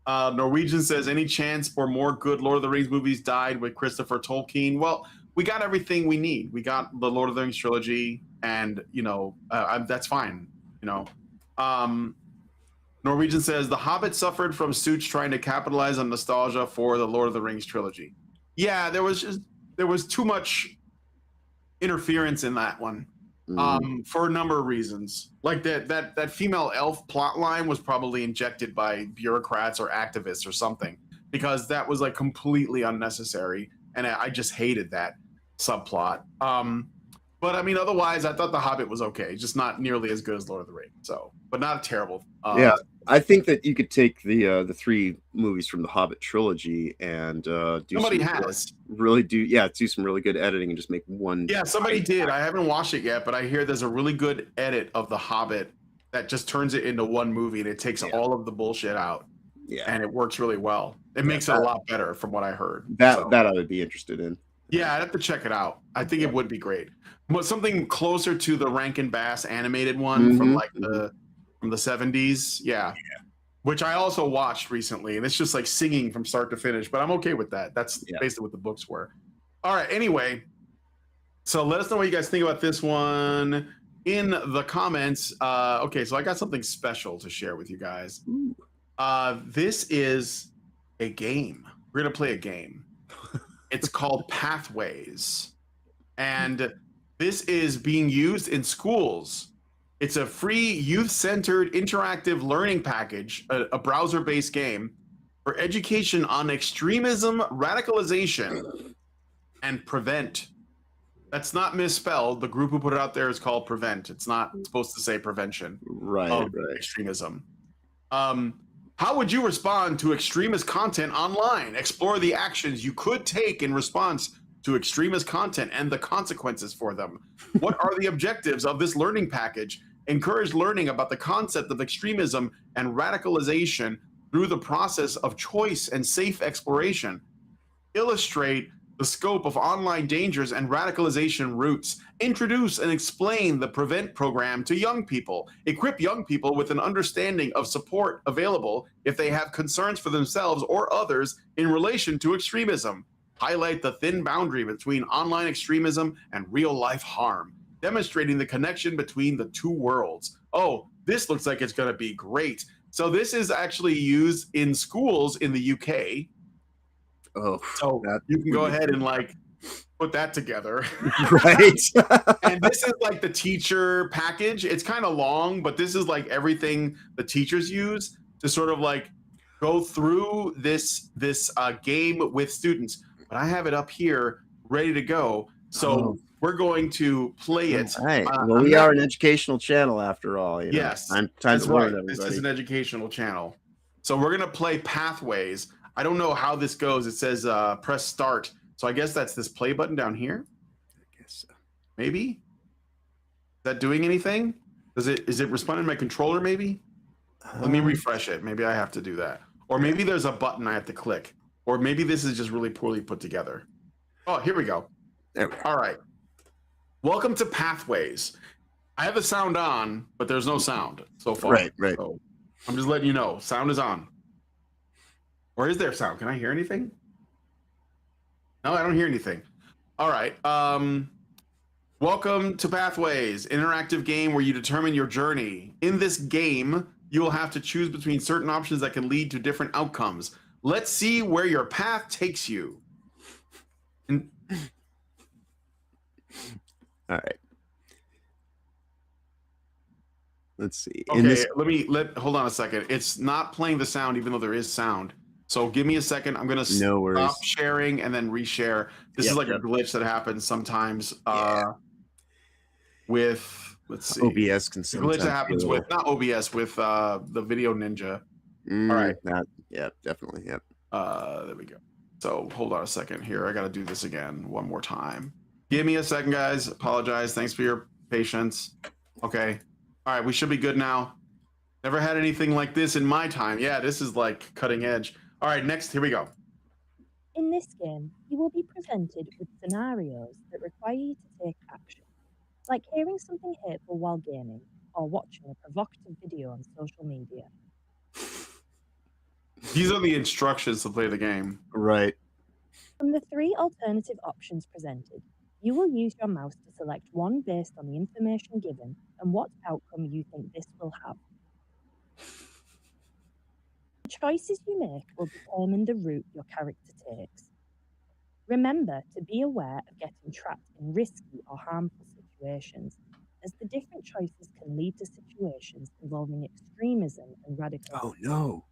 Norwegian says any chance for more good Lord of the Rings movies died with Christopher Tolkien? Well, we got everything we need. We got the Lord of the Rings trilogy, and you know that's fine. You know. Norwegian says The Hobbit suffered from Suits trying to capitalize on nostalgia for the Lord of the Rings trilogy. Yeah, there was too much interference in that one, for a number of reasons. Like that female elf plot line was probably injected by bureaucrats or activists or something, because that was like completely unnecessary, and I just hated that subplot. But I mean, otherwise, I thought The Hobbit was okay, just not nearly as good as Lord of the Rings. So, but not a terrible. I think that you could take the three movies from the Hobbit trilogy and do some really good editing and just make one. Yeah, somebody did. I haven't watched it yet, but I hear there's a really good edit of The Hobbit that just turns it into one movie and it takes all of the bullshit out. Yeah, and it works really well. It makes it a lot better from what I heard. That I would be interested in. Yeah, I'd have to check it out. I think it would be great. But something closer to the Rankin Bass animated one from like the 70s. Yeah. Which I also watched recently, and it's just like singing from start to finish, but I'm okay with that. That's basically what the books were. All right, anyway, so let us know what you guys think about this one in the comments. Okay, so I got something special to share with you guys. This is a game. We're going to play a game. It's called Pathways, and this is being used in schools. It's a free youth-centered interactive learning package, a browser-based game for education on extremism, radicalization, and prevent. That's not misspelled. The group who put it out there is called Prevent. It's not supposed to say prevention of extremism. How would you respond to extremist content online? Explore the actions you could take in response to extremist content and the consequences for them. What are the objectives of this learning package? Encourage learning about the concept of extremism and radicalization through the process of choice and safe exploration. Illustrate the scope of online dangers and radicalization routes. Introduce and explain the Prevent program to young people. Equip young people with an understanding of support available if they have concerns for themselves or others in relation to extremism. Highlight the thin boundary between online extremism and real-life harm, demonstrating the connection between the two worlds. Oh, this looks like it's going to be great. So this is actually used in schools in the UK. Oh, so you can go ahead and like put that together. Right. And this is like the teacher package. It's kind of long, but this is like everything the teachers use to sort of like go through this game with students. But I have it up here ready to go. So we're going to play it. All right. Well, we are an educational channel after all. You know? Yes. Time that's to learn, right. everybody. This is an educational channel. So we're going to play Pathways. I don't know how this goes. It says press start. So I guess that's this play button down here. I guess so. Maybe. Is that doing anything? Is it responding to my controller maybe? Let me refresh it. Maybe I have to do that. Or maybe there's a button I have to click. Or maybe this is just really poorly put together. Oh, here we go. There we go. All right. Welcome to Pathways. I have the sound on, but there's no sound so far. Right. So I'm just letting you know. Sound is on. Or is there sound? Can I hear anything? No, I don't hear anything. All right. Welcome to Pathways, interactive game where you determine your journey. In this game, you will have to choose between certain options that can lead to different outcomes. Let's see where your path takes you. All right. Let's see. Okay, hold on a second. It's not playing the sound, even though there is sound. So give me a second. I'm gonna stop sharing and then reshare. This is like a glitch that happens sometimes with, let's see. OBS can glitch that happens with, not OBS, with the Video Ninja. All right. Definitely. Yep. There we go. So hold on a second here. I got to do this again one more time. Give me a second, guys. Apologize. Thanks for your patience. Okay. All right. We should be good now. Never had anything like this in my time. Yeah, this is like cutting edge. All right. Next. Here we go. In this game, you will be presented with scenarios that require you to take action, like hearing something hateful while gaming or watching a provocative video on social media. These are the instructions to play the game. Right. From the 3 alternative options presented, you will use your mouse to select one based on the information given and what outcome you think this will have. The choices you make will determine the route your character takes. Remember to be aware of getting trapped in risky or harmful situations, as the different choices can lead to situations involving extremism and radicalism. Oh, no.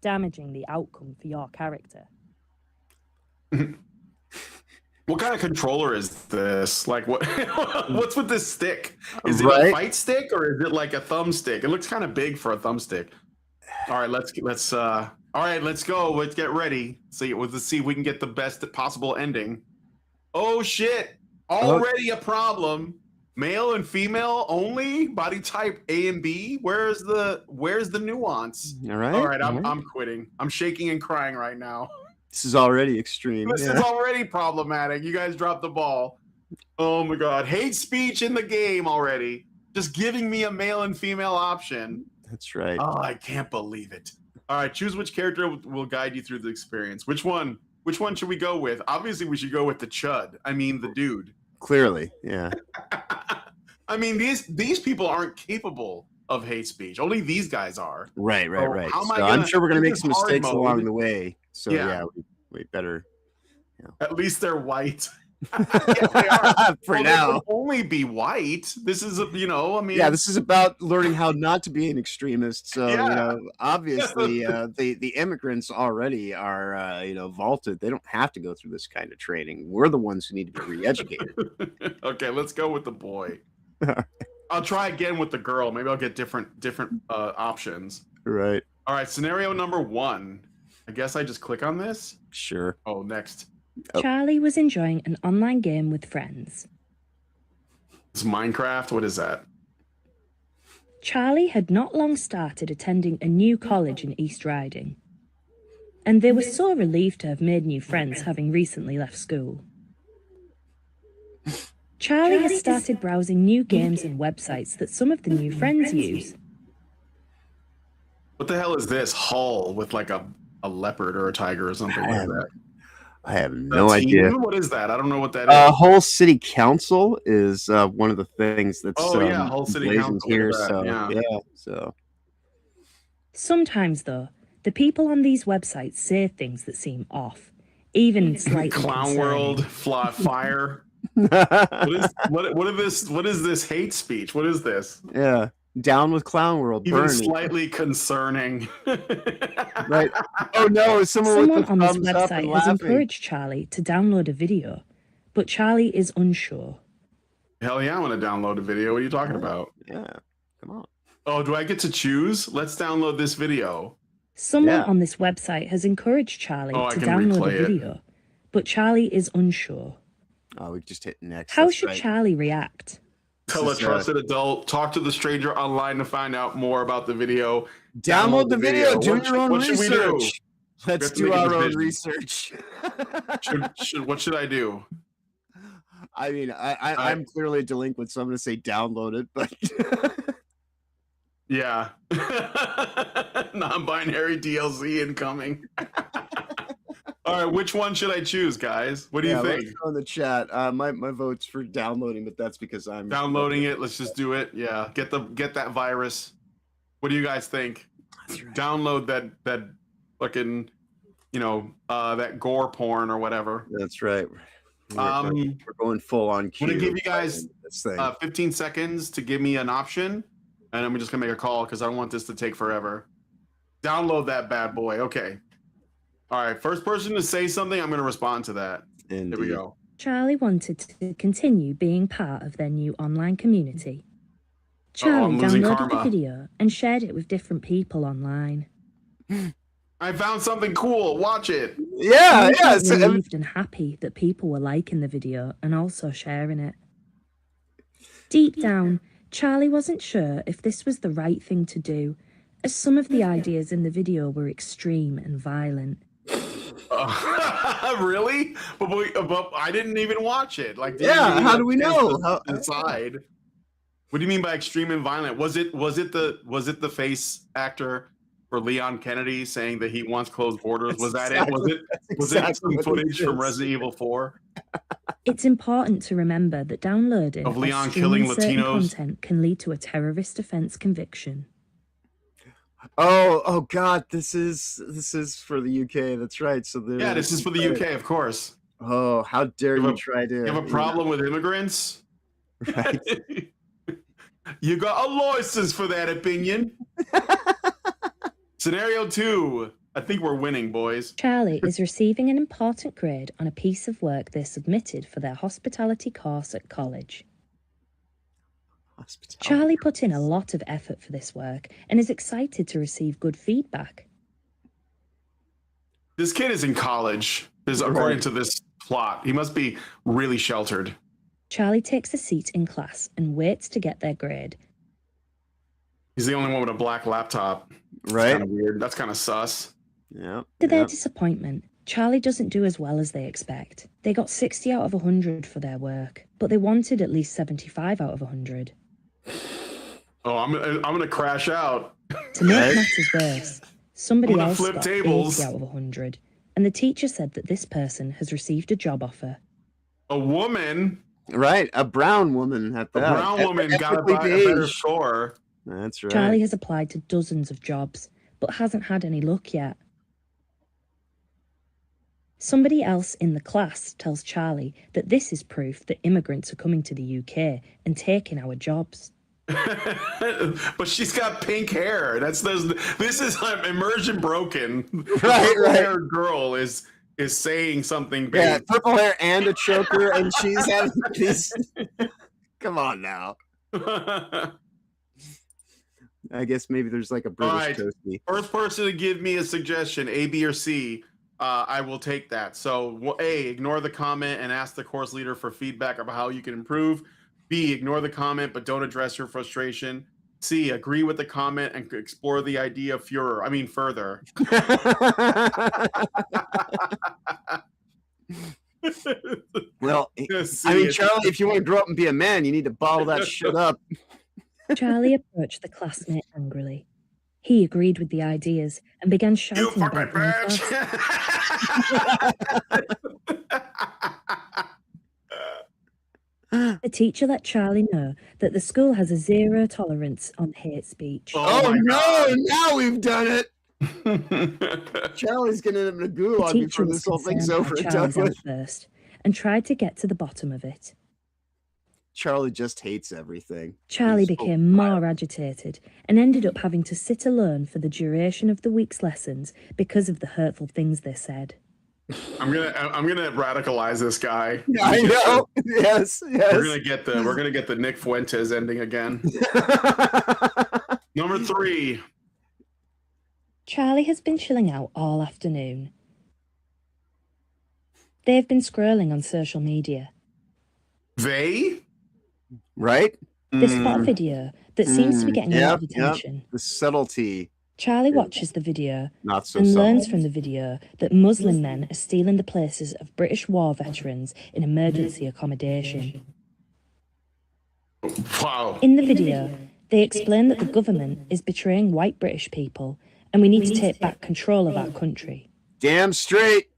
Damaging the outcome for your character. What kind of controller is this? Like, what? What's with this stick? Is it a fight stick or is it like a thumbstick? It looks kind of big for a thumbstick. All right, let's go. Let's get ready. Let's see if we can get the best possible ending. Oh shit! Already a problem. Male and female only, body type A and B. Where's the nuance? All right. All right, I'm quitting. I'm shaking and crying right now. This is already extreme. This is already problematic. You guys dropped the ball. Oh my god. Hate speech in the game already. Just giving me a male and female option. That's right. Oh, I can't believe it. All right, choose which character will guide you through the experience. Which one should we go with? Obviously, we should go with the chud. I mean, the dude. Clearly, yeah. I mean, these people aren't capable of hate speech. Only these guys are. Right. How am I I'm sure we're gonna make some mistakes mode? along the way. So Yeah. we better. At least they're white. Yeah, they are. For now. They can only be white. This is I mean. Yeah, this is about learning how not to be an extremist. So obviously, the immigrants already are vaulted. They don't have to go through this kind of training. We're the ones who need to be re-educated. Okay, let's go with the boy. I'll try again with the girl. Maybe I'll get different options. Right. All right, scenario number 1. I guess I just click on this. Sure. Oh, next. Oh. Charlie was enjoying an online game with friends. It's Minecraft. What is that? Charlie had not long started attending a new college in East Riding, and they were so relieved to have made new friends having recently left school. Charlie has started browsing new games and websites that some of the new friends use. What the hell is this? Hull with like a leopard or a tiger or something like that. I have no idea. What is that? I don't know what that is. Hull City Council is one of the things that's Hull City Council here. So Sometimes, though, the people on these websites say things that seem off, even slightly Clown concerning. World, fire. What is this hate speech? What is this? Yeah. Down with Clown World. Even Burn. slightly concerning. Right. Oh no, someone with the on this thumbs up and website has laughing. encouraged Charlie to download a video, but Charlie is unsure. Hell yeah, I want to download a video. What are you talking about? Yeah. Come on. Oh, do I get to choose? Let's download this video. Someone on this website has encouraged Charlie I to can download replay a video, but Charlie is unsure. Oh, we just hit next. How That's should right. Charlie react? Tell a trusted adult. Talk to the stranger online to find out more about the video. Download the video. Do your own what should we do? research. Let's have to do make a our own decision. research. What should I do? I mean, I'm clearly a delinquent, so I'm going to say download it, but Yeah. Non-binary DLC incoming. All right, which one should I choose, guys? What do you think? Let's go in the chat. My vote's for downloading, but that's because I'm Downloading it. Let's just do it. Yeah, get that virus. What do you guys think? Download that fucking, that gore porn or whatever. That's right. We're going full on. I'm gonna give you guys this thing. 15 seconds to give me an option, and I'm just gonna make a call because I don't want this to take forever. Download that bad boy. Okay. All right. First person to say something, I'm gonna respond to that. Indeed. Here we go. Charlie wanted to continue being part of their new online community. Charlie I'm losing downloaded karma. the video and shared it with different people online. I found something cool. Watch it. Yeah, He yeah. felt relieved and happy that people were liking the video and also sharing it. Deep down, Charlie wasn't sure if this was the right thing to do, as some of the ideas in the video were extreme and violent. Really? But I didn't even watch it. Like, Yeah, how do we know? How- Decide. What do you mean by extreme and violent? Was it the face actor for Leon Kennedy saying that he wants closed borders? Was that it? Was it some footage from Resident Evil 4? It's important to remember that downloading Of or Leon streaming killing certain Latinos? content can lead to a terrorist offense conviction. Oh God! This is for the UK. That's right. So Yeah, this is for the UK, of course. Oh, how dare you try to? You have a problem with immigrants? Right. You got a license for that opinion. Scenario 2. I think we're winning, boys. Charlie is receiving an important grade on a piece of work they submitted for their hospitality course at college. Charlie put in a lot of effort for this work and is excited to receive good feedback. This kid is in college. According to this plot, he must be really sheltered. Charlie takes a seat in class and waits to get their grade. He's the only one with a black laptop. Right. Kind of weird. That's kind of sus. Yeah. To their disappointment, Charlie doesn't do as well as they expect. They got 60 out of 100 for their work, but they wanted at least 75 out of 100. Oh, I'm gonna crash out. To make matters worse, somebody else flip got tables. 80 out of 100, and the teacher said that this person has received a job offer. A woman, Right, a brown woman at that. a brown woman got a better score. That's right. Charlie has applied to dozens of jobs, but hasn't had any luck yet. Somebody else in the class tells Charlie that this is proof that immigrants are coming to the UK and taking our jobs. But she's got pink hair. This is immersion broken. Right. Haired girl is saying something big. Yeah, purple hair and a choker, and she's having these. Come on now. I guess maybe there's like a British toasty. First person to give me a suggestion, A, B, or C, I will take that. So A, ignore the comment and ask the course leader for feedback about how you can improve. B, ignore the comment but don't address your frustration. C, agree with the comment and explore the idea further. Well, I mean, Charlie, if you want to grow up and be a man, you need to bottle that shit up. Charlie approached the classmate angrily. He agreed with the ideas and began shouting You fucking about them in class. The teacher let Charlie know that the school has a zero tolerance on hate speech. Oh no, now we've done it. Charlie's gonna end up in a gulag before this whole thing's over and done with. First, and tried to get to the bottom of it. Charlie just hates everything. Charlie became more agitated and ended up having to sit alone for the duration of the week's lessons because of the hurtful things they said. I'm gonna radicalize this guy. I know. Yes. We're gonna get the Nick Fuentes ending again. Number 3. Charlie has been chilling out all afternoon. They've been scrolling on social media. They? Right? They spot a video that seems to be getting a lot of attention. The subtlety. Charlie watches the video Not so and subtle. learns from the video that Muslim men are stealing the places of British war veterans in emergency accommodation. Wow. In the video, they explain that the government is betraying white British people and we need to take back control of our country. Damn straight.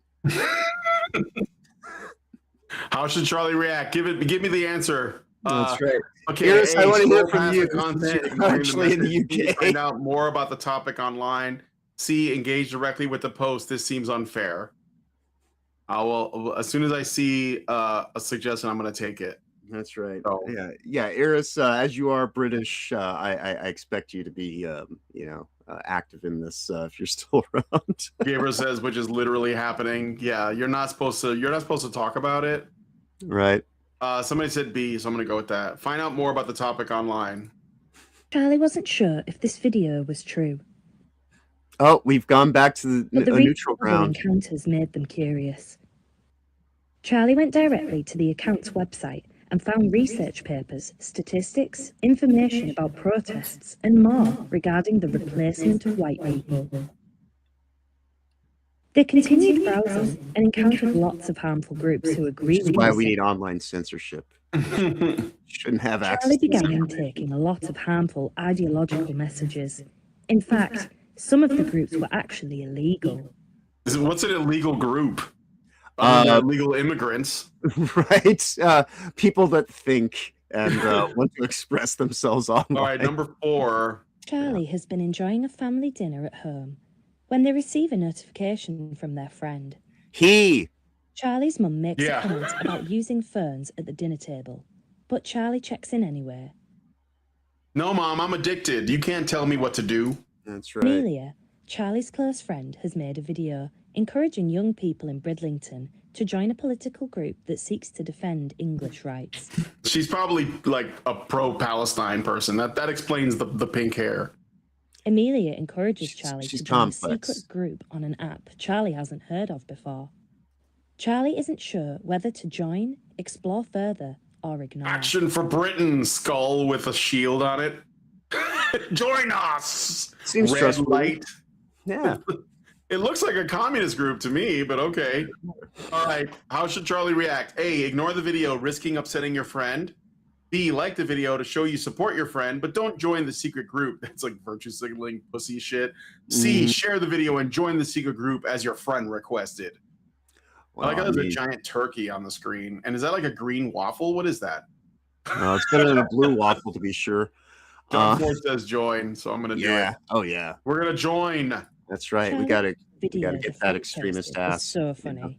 How should Charlie react? Give me the answer. That's right. Okay, Iris, I want to hear from past you. the content, Actually, in the UK. Find out more about the topic online. C, engage directly with the post. This seems unfair. I will, as soon as I see a suggestion, I'm going to take it. That's right. So, Yeah. Iris, as you are British, I expect you to be, active in this if you're still around. Gabriel says, which is literally happening. Yeah, you're not supposed to talk about it. Right. Somebody said B, so I'm going to go with that. Find out more about the topic online. Charlie wasn't sure if this video was true. Oh, we've gone back to But the neutral ground. encounters made them curious. Charlie went directly to the account's website and found research papers, statistics, information about protests, and more regarding the replacement of white people. They continued browsing and encountered lots of harmful groups who agreed Which is with why this. we need online censorship. Shouldn't have access. Charlie began intaking a lot of harmful ideological messages. In fact, some of the groups were actually illegal. What's an illegal group? Illegal immigrants. Right? People that think and want to express themselves online. All right, number 4. Charlie has been enjoying a family dinner at home when they receive a notification from their friend. Charlie's mum makes a comment about using phones at the dinner table, but Charlie checks in anyway. No, Mom, I'm addicted. You can't tell me what to do. That's right. Amelia, Charlie's close friend, has made a video encouraging young people in Bridlington to join a political group that seeks to defend English rights. She's probably like a pro-Palestine person. That explains the pink hair. Amelia encourages Charlie to join complex. a secret group on an app Charlie hasn't heard of before. Charlie isn't sure whether to join, explore further, or ignore. Action for Britain, skull with a shield on it. Join us. Seems Red trustworthy. light. Yeah. It looks like a communist group to me, but okay. All right. How should Charlie react? A, ignore the video, risking upsetting your friend. B, like the video to show you support your friend, but don't join the secret group. That's like virtue signaling pussy shit. C, share the video and join the secret group as your friend requested. Well, I like how there's a giant turkey on the screen. And is that like a green waffle? What is that? No, it's better than a blue waffle, to be sure. John Ford says join, so I'm going to do it. Oh, yeah. We're going to join. That's right. We got to get that extremist ass. So funny. You know?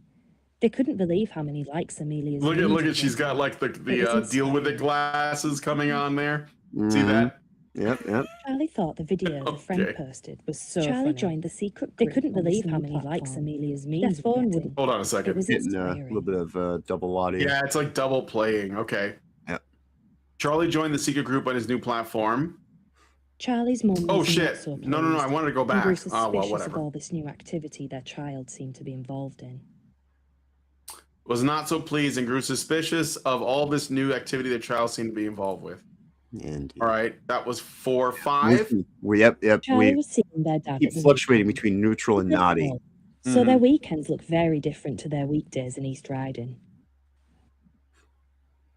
They couldn't believe how many likes Amelia's. Look at she's got like the deal with the glasses coming on there. See that? Yep. Charlie thought the video the friend posted was so Charlie funny. Joined the secret group. They couldn't believe how many likes Amelia's memes were getting. Hold on a second. It was getting a little bit of double audio. Yeah, it's like double playing. Okay. Yep. Charlie joined the secret group on his new platform. Charlie's mum. Oh shit! So no, I wanted to go back. Oh well, whatever. Of all this new activity their child seemed to be involved in. Was not so pleased and grew suspicious of all this new activity their child seemed to be involved with. Indeed. All right, that was 4, 5. Yep. Charlie was seeing their dad. Keep fluctuating between neutral and naughty. So their weekends look very different to their weekdays in East Riding.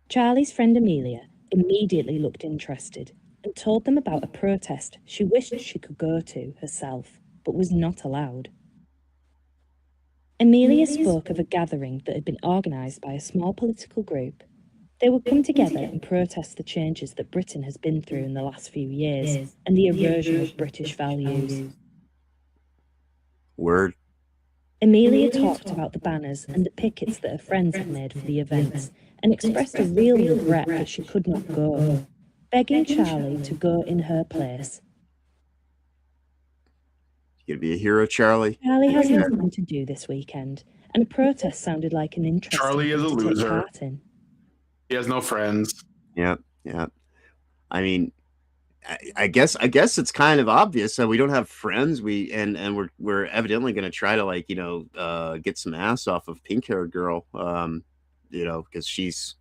Charlie's friend Amelia immediately looked interested and told them about a protest she wished she could go to herself, but was not allowed. Amelia spoke of a gathering that had been organised by a small political group. They would come together and protest the changes that Britain has been through in the last few years and the erosion of British values. Word. Amelia talked about the banners and the pickets that her friends had made for the events and expressed a real regret that she could not go, begging Charlie to go in her place. You gonna be a hero, Charlie? Charlie has nothing to do this weekend, and a protest sounded like an interesting Charlie is a thing to loser. take part in. He has no friends. Yep. I mean, I guess it's kind of obvious that we don't have friends. And we're evidently going to try to get some ass off of pink-haired girl. Because she's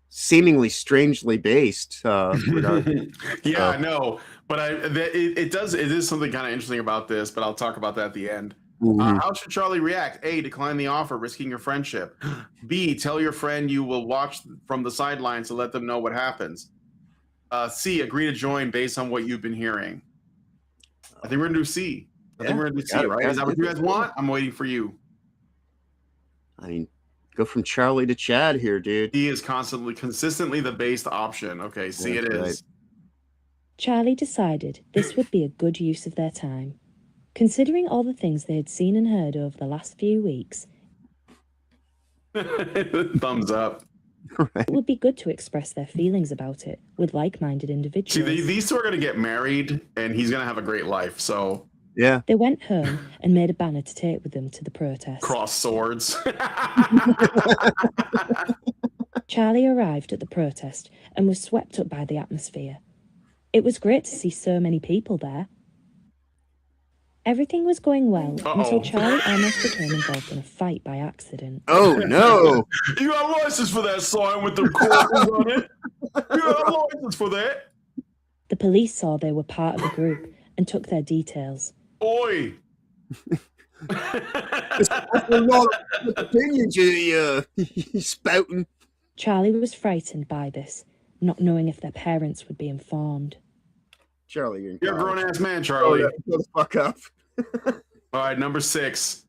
seemingly strangely based. Yeah, I know, but it is something kind of interesting about this. But I'll talk about that at the end. How should Charlie react? A, decline the offer, risking your friendship. B, tell your friend you will watch from the sidelines to let them know what happens. C, agree to join based on what you've been hearing. I think we're going to do C. I think we're going to do C, right? Is that what you guys want? I'm waiting for you. I mean, go from Charlie to Chad here, dude. D is consistently the based option. Okay, C it is. Right. Charlie decided this would be a good use of their time. Considering all the things they had seen and heard over the last few weeks, thumbs up. Right. It would be good to express their feelings about it with like-minded individuals. See, these two are going to get married, and he's going to have a great life, so... Yeah. They went home and made a banner to take with them to the protest. Cross swords. Charlie arrived at the protest and was swept up by the atmosphere. It was great to see so many people there. Everything was going well until Charlie almost became involved in a fight by accident. Oh, no. You got a license for that sign with the corpses on it? You got a license for that? The police saw they were part of the group and took their details. Oi! That's a lot of opinions you're spouting. Charlie was frightened by this, not knowing if their parents would be informed. Charlie, you're a grown-ass man, Charlie. Shut the fuck up. All right, number 6.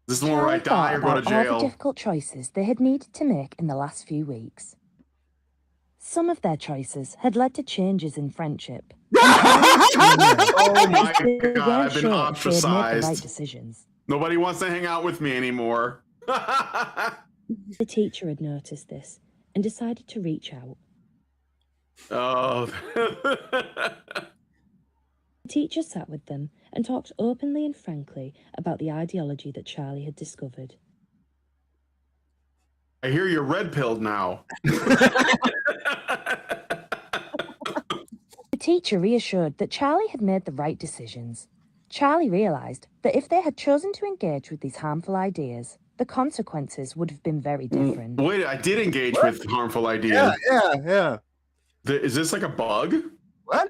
This is the one where I die or go to jail. All the difficult choices they had needed to make in the last few weeks. Some of their choices had led to changes in friendship. Oh my God, I've been ostracized. They had made the right decisions. Nobody wants to hang out with me anymore. The teacher had noticed this and decided to reach out. Oh. The teacher sat with them and talked openly and frankly about the ideology that Charlie had discovered. I hear you're red-pilled now. The teacher reassured that Charlie had made the right decisions. Charlie realised that if they had chosen to engage with these harmful ideas, the consequences would have been very different. Wait, I did engage with harmful ideas. Yeah. Is this like a bug? What?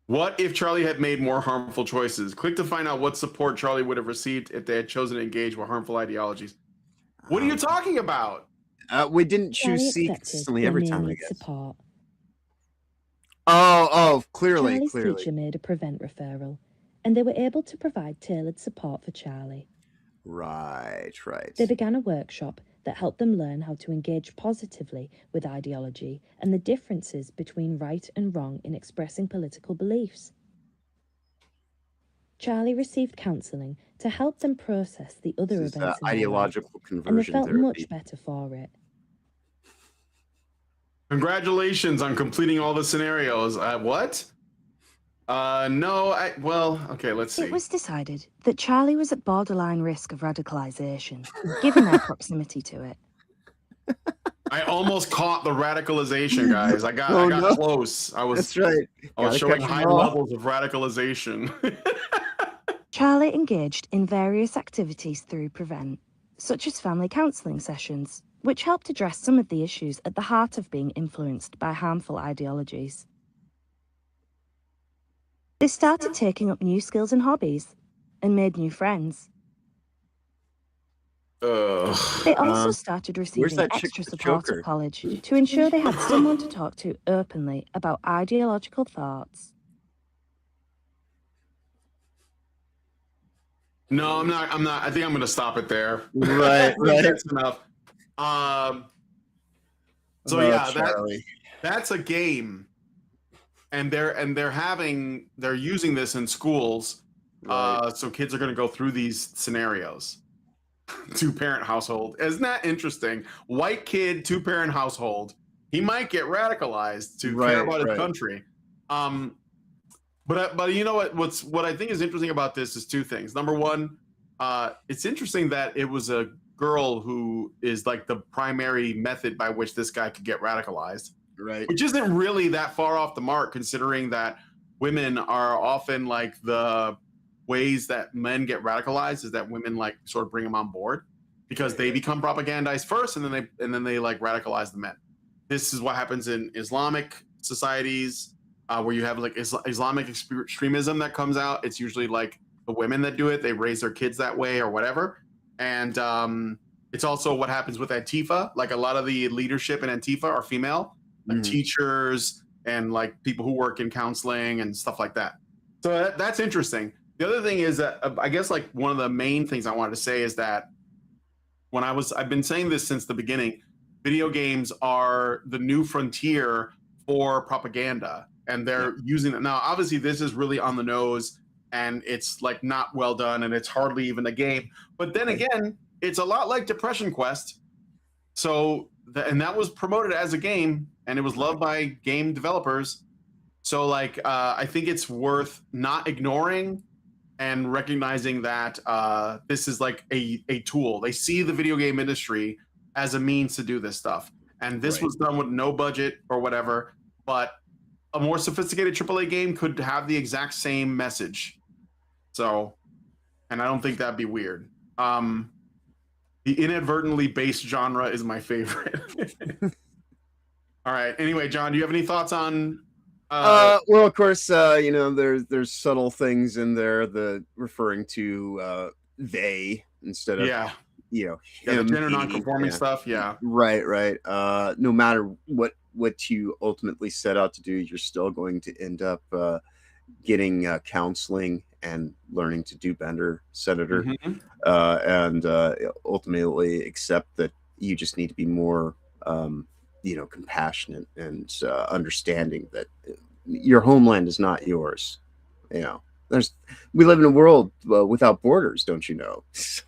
What if Charlie had made more harmful choices? Click to find out what support Charlie would have received if they had chosen to engage with harmful ideologies. What are you talking about? We didn't choose Charlie C accepted consistently they every may time, I need guess. support. Clearly. Charlie's teacher made a prevent referral, and they were able to provide tailored support for Charlie. Right. They began a workshop that helped them learn how to engage positively with ideology and the differences between right and wrong in expressing political beliefs. Charlie received counselling to help them process the other This is, events in their ideological life, and they conversion felt therapy. much better for it. Congratulations on completing all the scenarios. What? No, okay, let's see. It was decided that Charlie was at borderline risk of radicalisation, given their proximity to it. I almost caught the radicalization, guys. I got close. That's right. I was showing high levels of radicalization. Charlie engaged in various activities through Prevent, such as family counselling sessions, which helped address some of the issues at the heart of being influenced by harmful ideologies. They started taking up new skills and hobbies, and made new friends. They also started receiving extra support at college to ensure they had someone to talk to openly about ideological thoughts. No, I'm not. I think I'm going to stop it there. Right. That's enough. That's a game, and they're using this in schools. Right. So kids are going to go through these scenarios. Two-parent household. Isn't that interesting? White kid, two-parent household. He might get radicalized to care about his country. But you know what I think is interesting about this is two things. Number one, it's interesting that it was a girl who is like the primary method by which this guy could get radicalized. Right. Which isn't really that far off the mark, considering that women are often like the ways that men get radicalized is that women like sort of bring them on board because they become propagandized first and then they like radicalize the men. This is what happens in Islamic societies where you have like Islamic extremism that comes out. It's usually like the women that do it. They raise their kids that way or whatever. And it's also what happens with Antifa. Like a lot of the leadership in Antifa are female, like teachers and like people who work in counseling and stuff like that. So that's interesting. The other thing is that I guess like one of the main things I wanted to say is that I've been saying this since the beginning, video games are the new frontier for propaganda, and they're using it. Now, obviously this is really on the nose and it's like not well done and it's hardly even a game. But then again, it's a lot like Depression Quest. So, and that was promoted as a game and it was loved by game developers. So like, I think it's worth not ignoring and recognizing that this is like a tool. They see the video game industry as a means to do this stuff. And this was done with no budget or whatever, but a more sophisticated AAA game could have the exact same message. So, and I don't think that'd be weird. The inadvertently based genre is my favorite. All right. Anyway, John, do you have any thoughts on well, of course, there's subtle things in there, the referring to they instead of the gender non-conforming stuff. Yeah, right. No matter what you ultimately set out to do, you're still going to end up getting counseling and learning to do better, Senator, and ultimately accept that you just need to be more compassionate and understanding that your homeland is not yours. We live in a world without borders, don't you know? So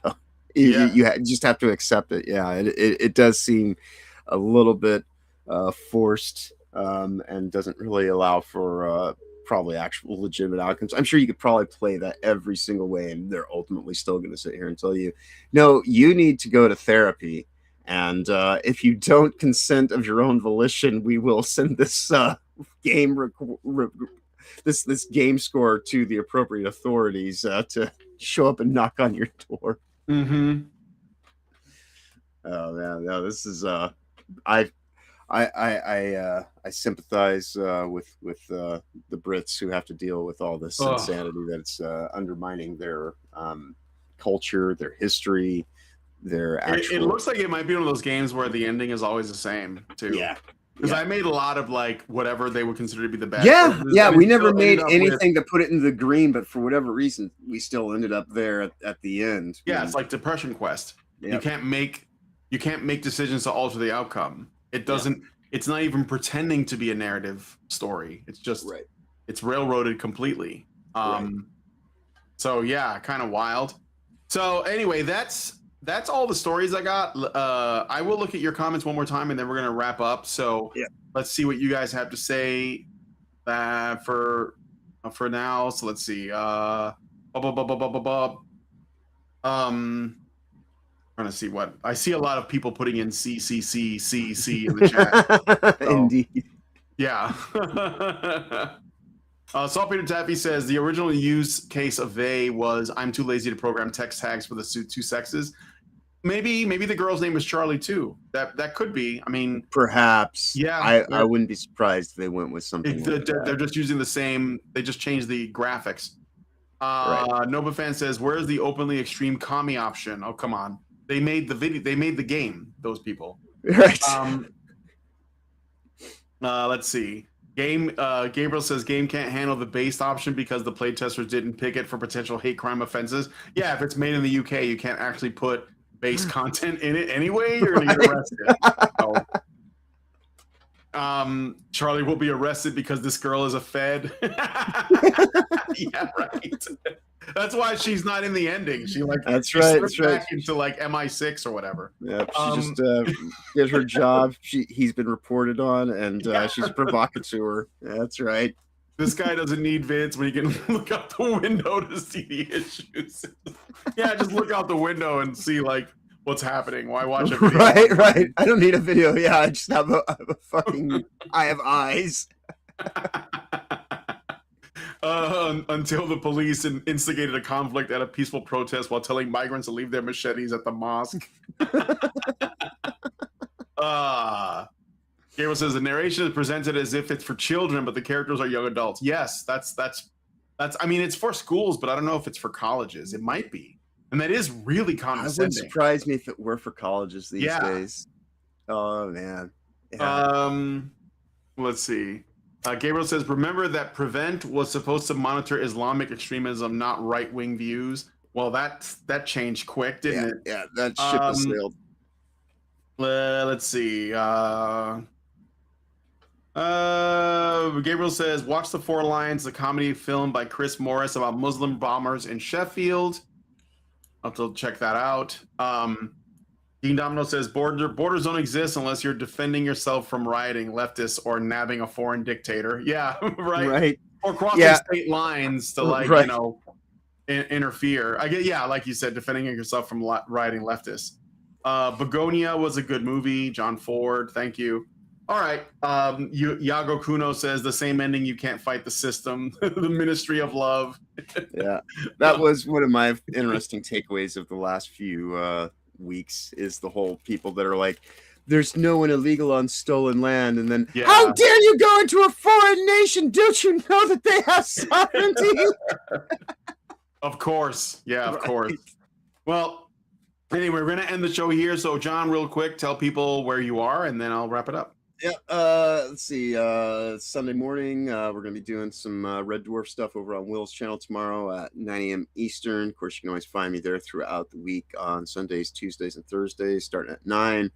you just have to accept it. Yeah, it does seem a little bit forced and doesn't really allow for probably actual legitimate outcomes. I'm sure you could probably play that every single way and they're ultimately still going to sit here and tell you, no, you need to go to therapy. And if you don't consent of your own volition, we will send this this game score to the appropriate authorities to show up and knock on your door. Oh man, no, this is I I sympathize with the Brits who have to deal with all this insanity that's undermining their culture, their history, their actual. It looks like it might be one of those games where the ending is always the same too. Yeah. Because I made a lot of like whatever they would consider to be the bad. Yeah, yeah. I mean, we never made anything to put it in the green, but for whatever reason, we still ended up there at the end. Yeah, it's like Depression Quest. Yep. You can't make decisions to alter the outcome. It doesn't. Yeah. It's not even pretending to be a narrative story. It's just it's railroaded completely. So yeah, kind of wild. So anyway, that's all the stories I got. I will look at your comments one more time, and then we're gonna wrap up. So let's see what you guys have to say for now. So let's see. Trying to see what I see. A lot of people putting in CCC in the chat. So, indeed. Yeah. Saltpeter Taffy says the original use case of they was I'm too lazy to program text tags for the two sexes. Maybe the girl's name was Charlie too. That could be. I mean, perhaps. Yeah. I wouldn't be surprised if they went with something. They're just using the same. They just changed the graphics. Nova Fan says, "Where's the openly extreme commie option?" Oh, come on. They made the video. They made the game. Those people. Right. Let's see. Gabriel says game can't handle the based option because the playtesters didn't pick it for potential hate crime offenses. Yeah, if it's made in the UK, you can't actually put base content in it anyway. You're gonna get arrested. So, Charlie will be arrested because this girl is a Fed. Yeah, right. That's why she's not in the ending. She that's right. Back into like MI6 or whatever. Yeah, she just did her job. He's been reported on, and she's a provocateur. That's right. This guy doesn't need vids when he can look out the window to see the issues. Yeah, just look out the window and see like what's happening. Why watch a video? Right. I don't need a video. Yeah, I just have a fucking. I have eyes. Until the police instigated a conflict at a peaceful protest while telling migrants to leave their machetes at the mosque. Gabriel says the narration is presented as if it's for children, but the characters are young adults. Yes, that's. I mean, it's for schools, but I don't know if it's for colleges. It might be, and that is really condescending. It wouldn't surprise me if it were for colleges these days. Oh man. Yeah. Let's see. Gabriel says, remember that Prevent was supposed to monitor Islamic extremism, not right-wing views. Well, that changed quick, didn't it? Yeah, that ship has sailed. Let's see. Gabriel says, watch The Four Lions, the comedy film by Chris Morris about Muslim bombers in Sheffield. I'll have to check that out. Dean Domino says borders don't exist unless you're defending yourself from rioting leftists or nabbing a foreign dictator. Yeah, right. Or crossing state lines to interfere. I get like you said, defending yourself from rioting leftists. Begonia was a good movie. John Ford, thank you. All right. Yago Kuno says the same ending. You can't fight the system. The Ministry of Love. Yeah, that was one of my interesting takeaways of the last few weeks is the whole people that are like, there's no one illegal on stolen land, and then how dare you go into a foreign nation? Don't you know that they have sovereignty? Of course. Yeah, of course. Well, anyway, we're gonna end the show here. So John, real quick, tell people where you are and then I'll wrap it up. Yeah, let's see. Sunday morning, we're going to be doing some Red Dwarf stuff over on Will's channel tomorrow at 9 a.m. Eastern. Of course, you can always find me there throughout the week on Sundays, Tuesdays, and Thursdays, starting at 9.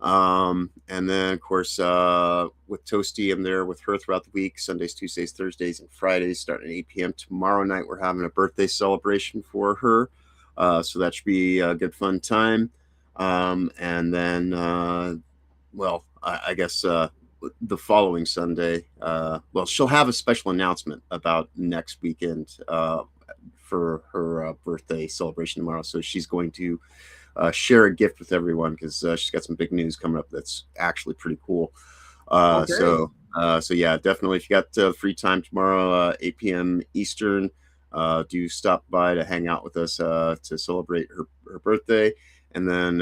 And then, of course, with Toasty, I'm there with her throughout the week, Sundays, Tuesdays, Thursdays, and Fridays, starting at 8 p.m. Tomorrow night, we're having a birthday celebration for her. So that should be a good, fun time. And then, well, I guess the following Sunday, well, she'll have a special announcement about next weekend for her birthday celebration tomorrow. So she's going to share a gift with everyone because she's got some big news coming up that's actually pretty cool. So yeah, definitely if you got free time tomorrow, 8 p.m. Eastern, do stop by to hang out with us to celebrate her birthday. And then,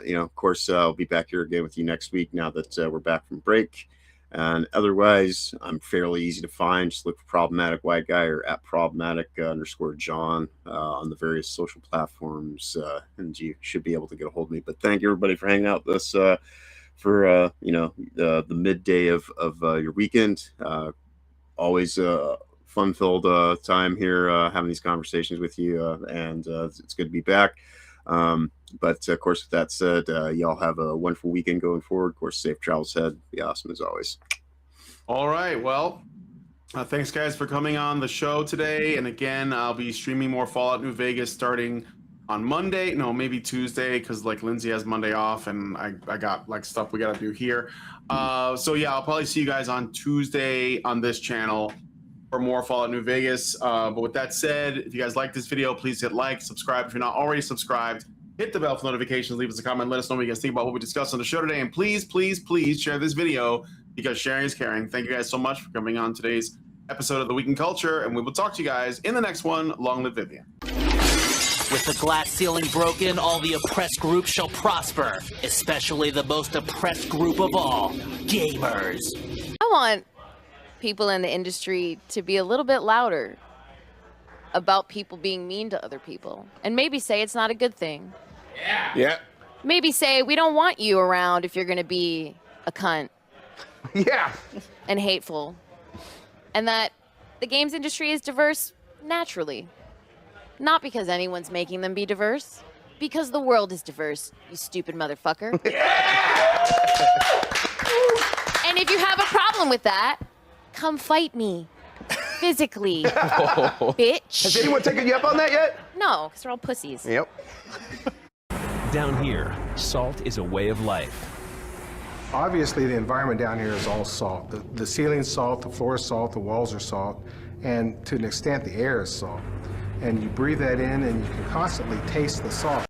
you know, of course, I'll be back here again with you next week now that we're back from break. And otherwise, I'm fairly easy to find. Just look for Problematic White Guy or at Problematic_John on the various social platforms, and you should be able to get a hold of me. But thank you, everybody, for hanging out with us for you know, the midday of your weekend. Always fun-filled time here, having these conversations with you, and it's good to be back. But of course, with that said, y'all have a wonderful weekend going forward. Of course, safe travels ahead. Be awesome as always. All right. Well, thanks guys for coming on the show today. And again, I'll be streaming more Fallout New Vegas starting on Monday. No, maybe Tuesday, because like Lindsay has Monday off, and I got like stuff we got to do here. So yeah, I'll probably see you guys on Tuesday on this channel for more Fallout New Vegas. But with that said, if you guys like this video, please hit like, subscribe if you're not already subscribed. Hit the bell for notifications, leave us a comment, let us know what you guys think about what we discussed on the show today, and please, please, please share this video because sharing is caring. Thank you guys so much for coming on today's episode of The Week in Culture, and we will talk to you guys in the next one. Long live Vivian. With the glass ceiling broken, all the oppressed groups shall prosper, especially the most oppressed group of all, gamers. I want people in the industry to be a little bit louder about people being mean to other people, and maybe say it's not a good thing. Yeah. Maybe say we don't want you around if you're going to be a cunt. Yeah. And hateful. And that the games industry is diverse naturally. Not because anyone's making them be diverse. Because the world is diverse, you stupid motherfucker. Yeah! And if you have a problem with that, come fight me. Physically. Bitch. Has anyone taken you up on that yet? No, because they're all pussies. Yep. Down here, salt is a way of life. Obviously, the environment down here is all salt. The ceiling's salt, the floor is salt, the walls are salt, and to an extent, the air is salt. And you breathe that in, and you can constantly taste the salt.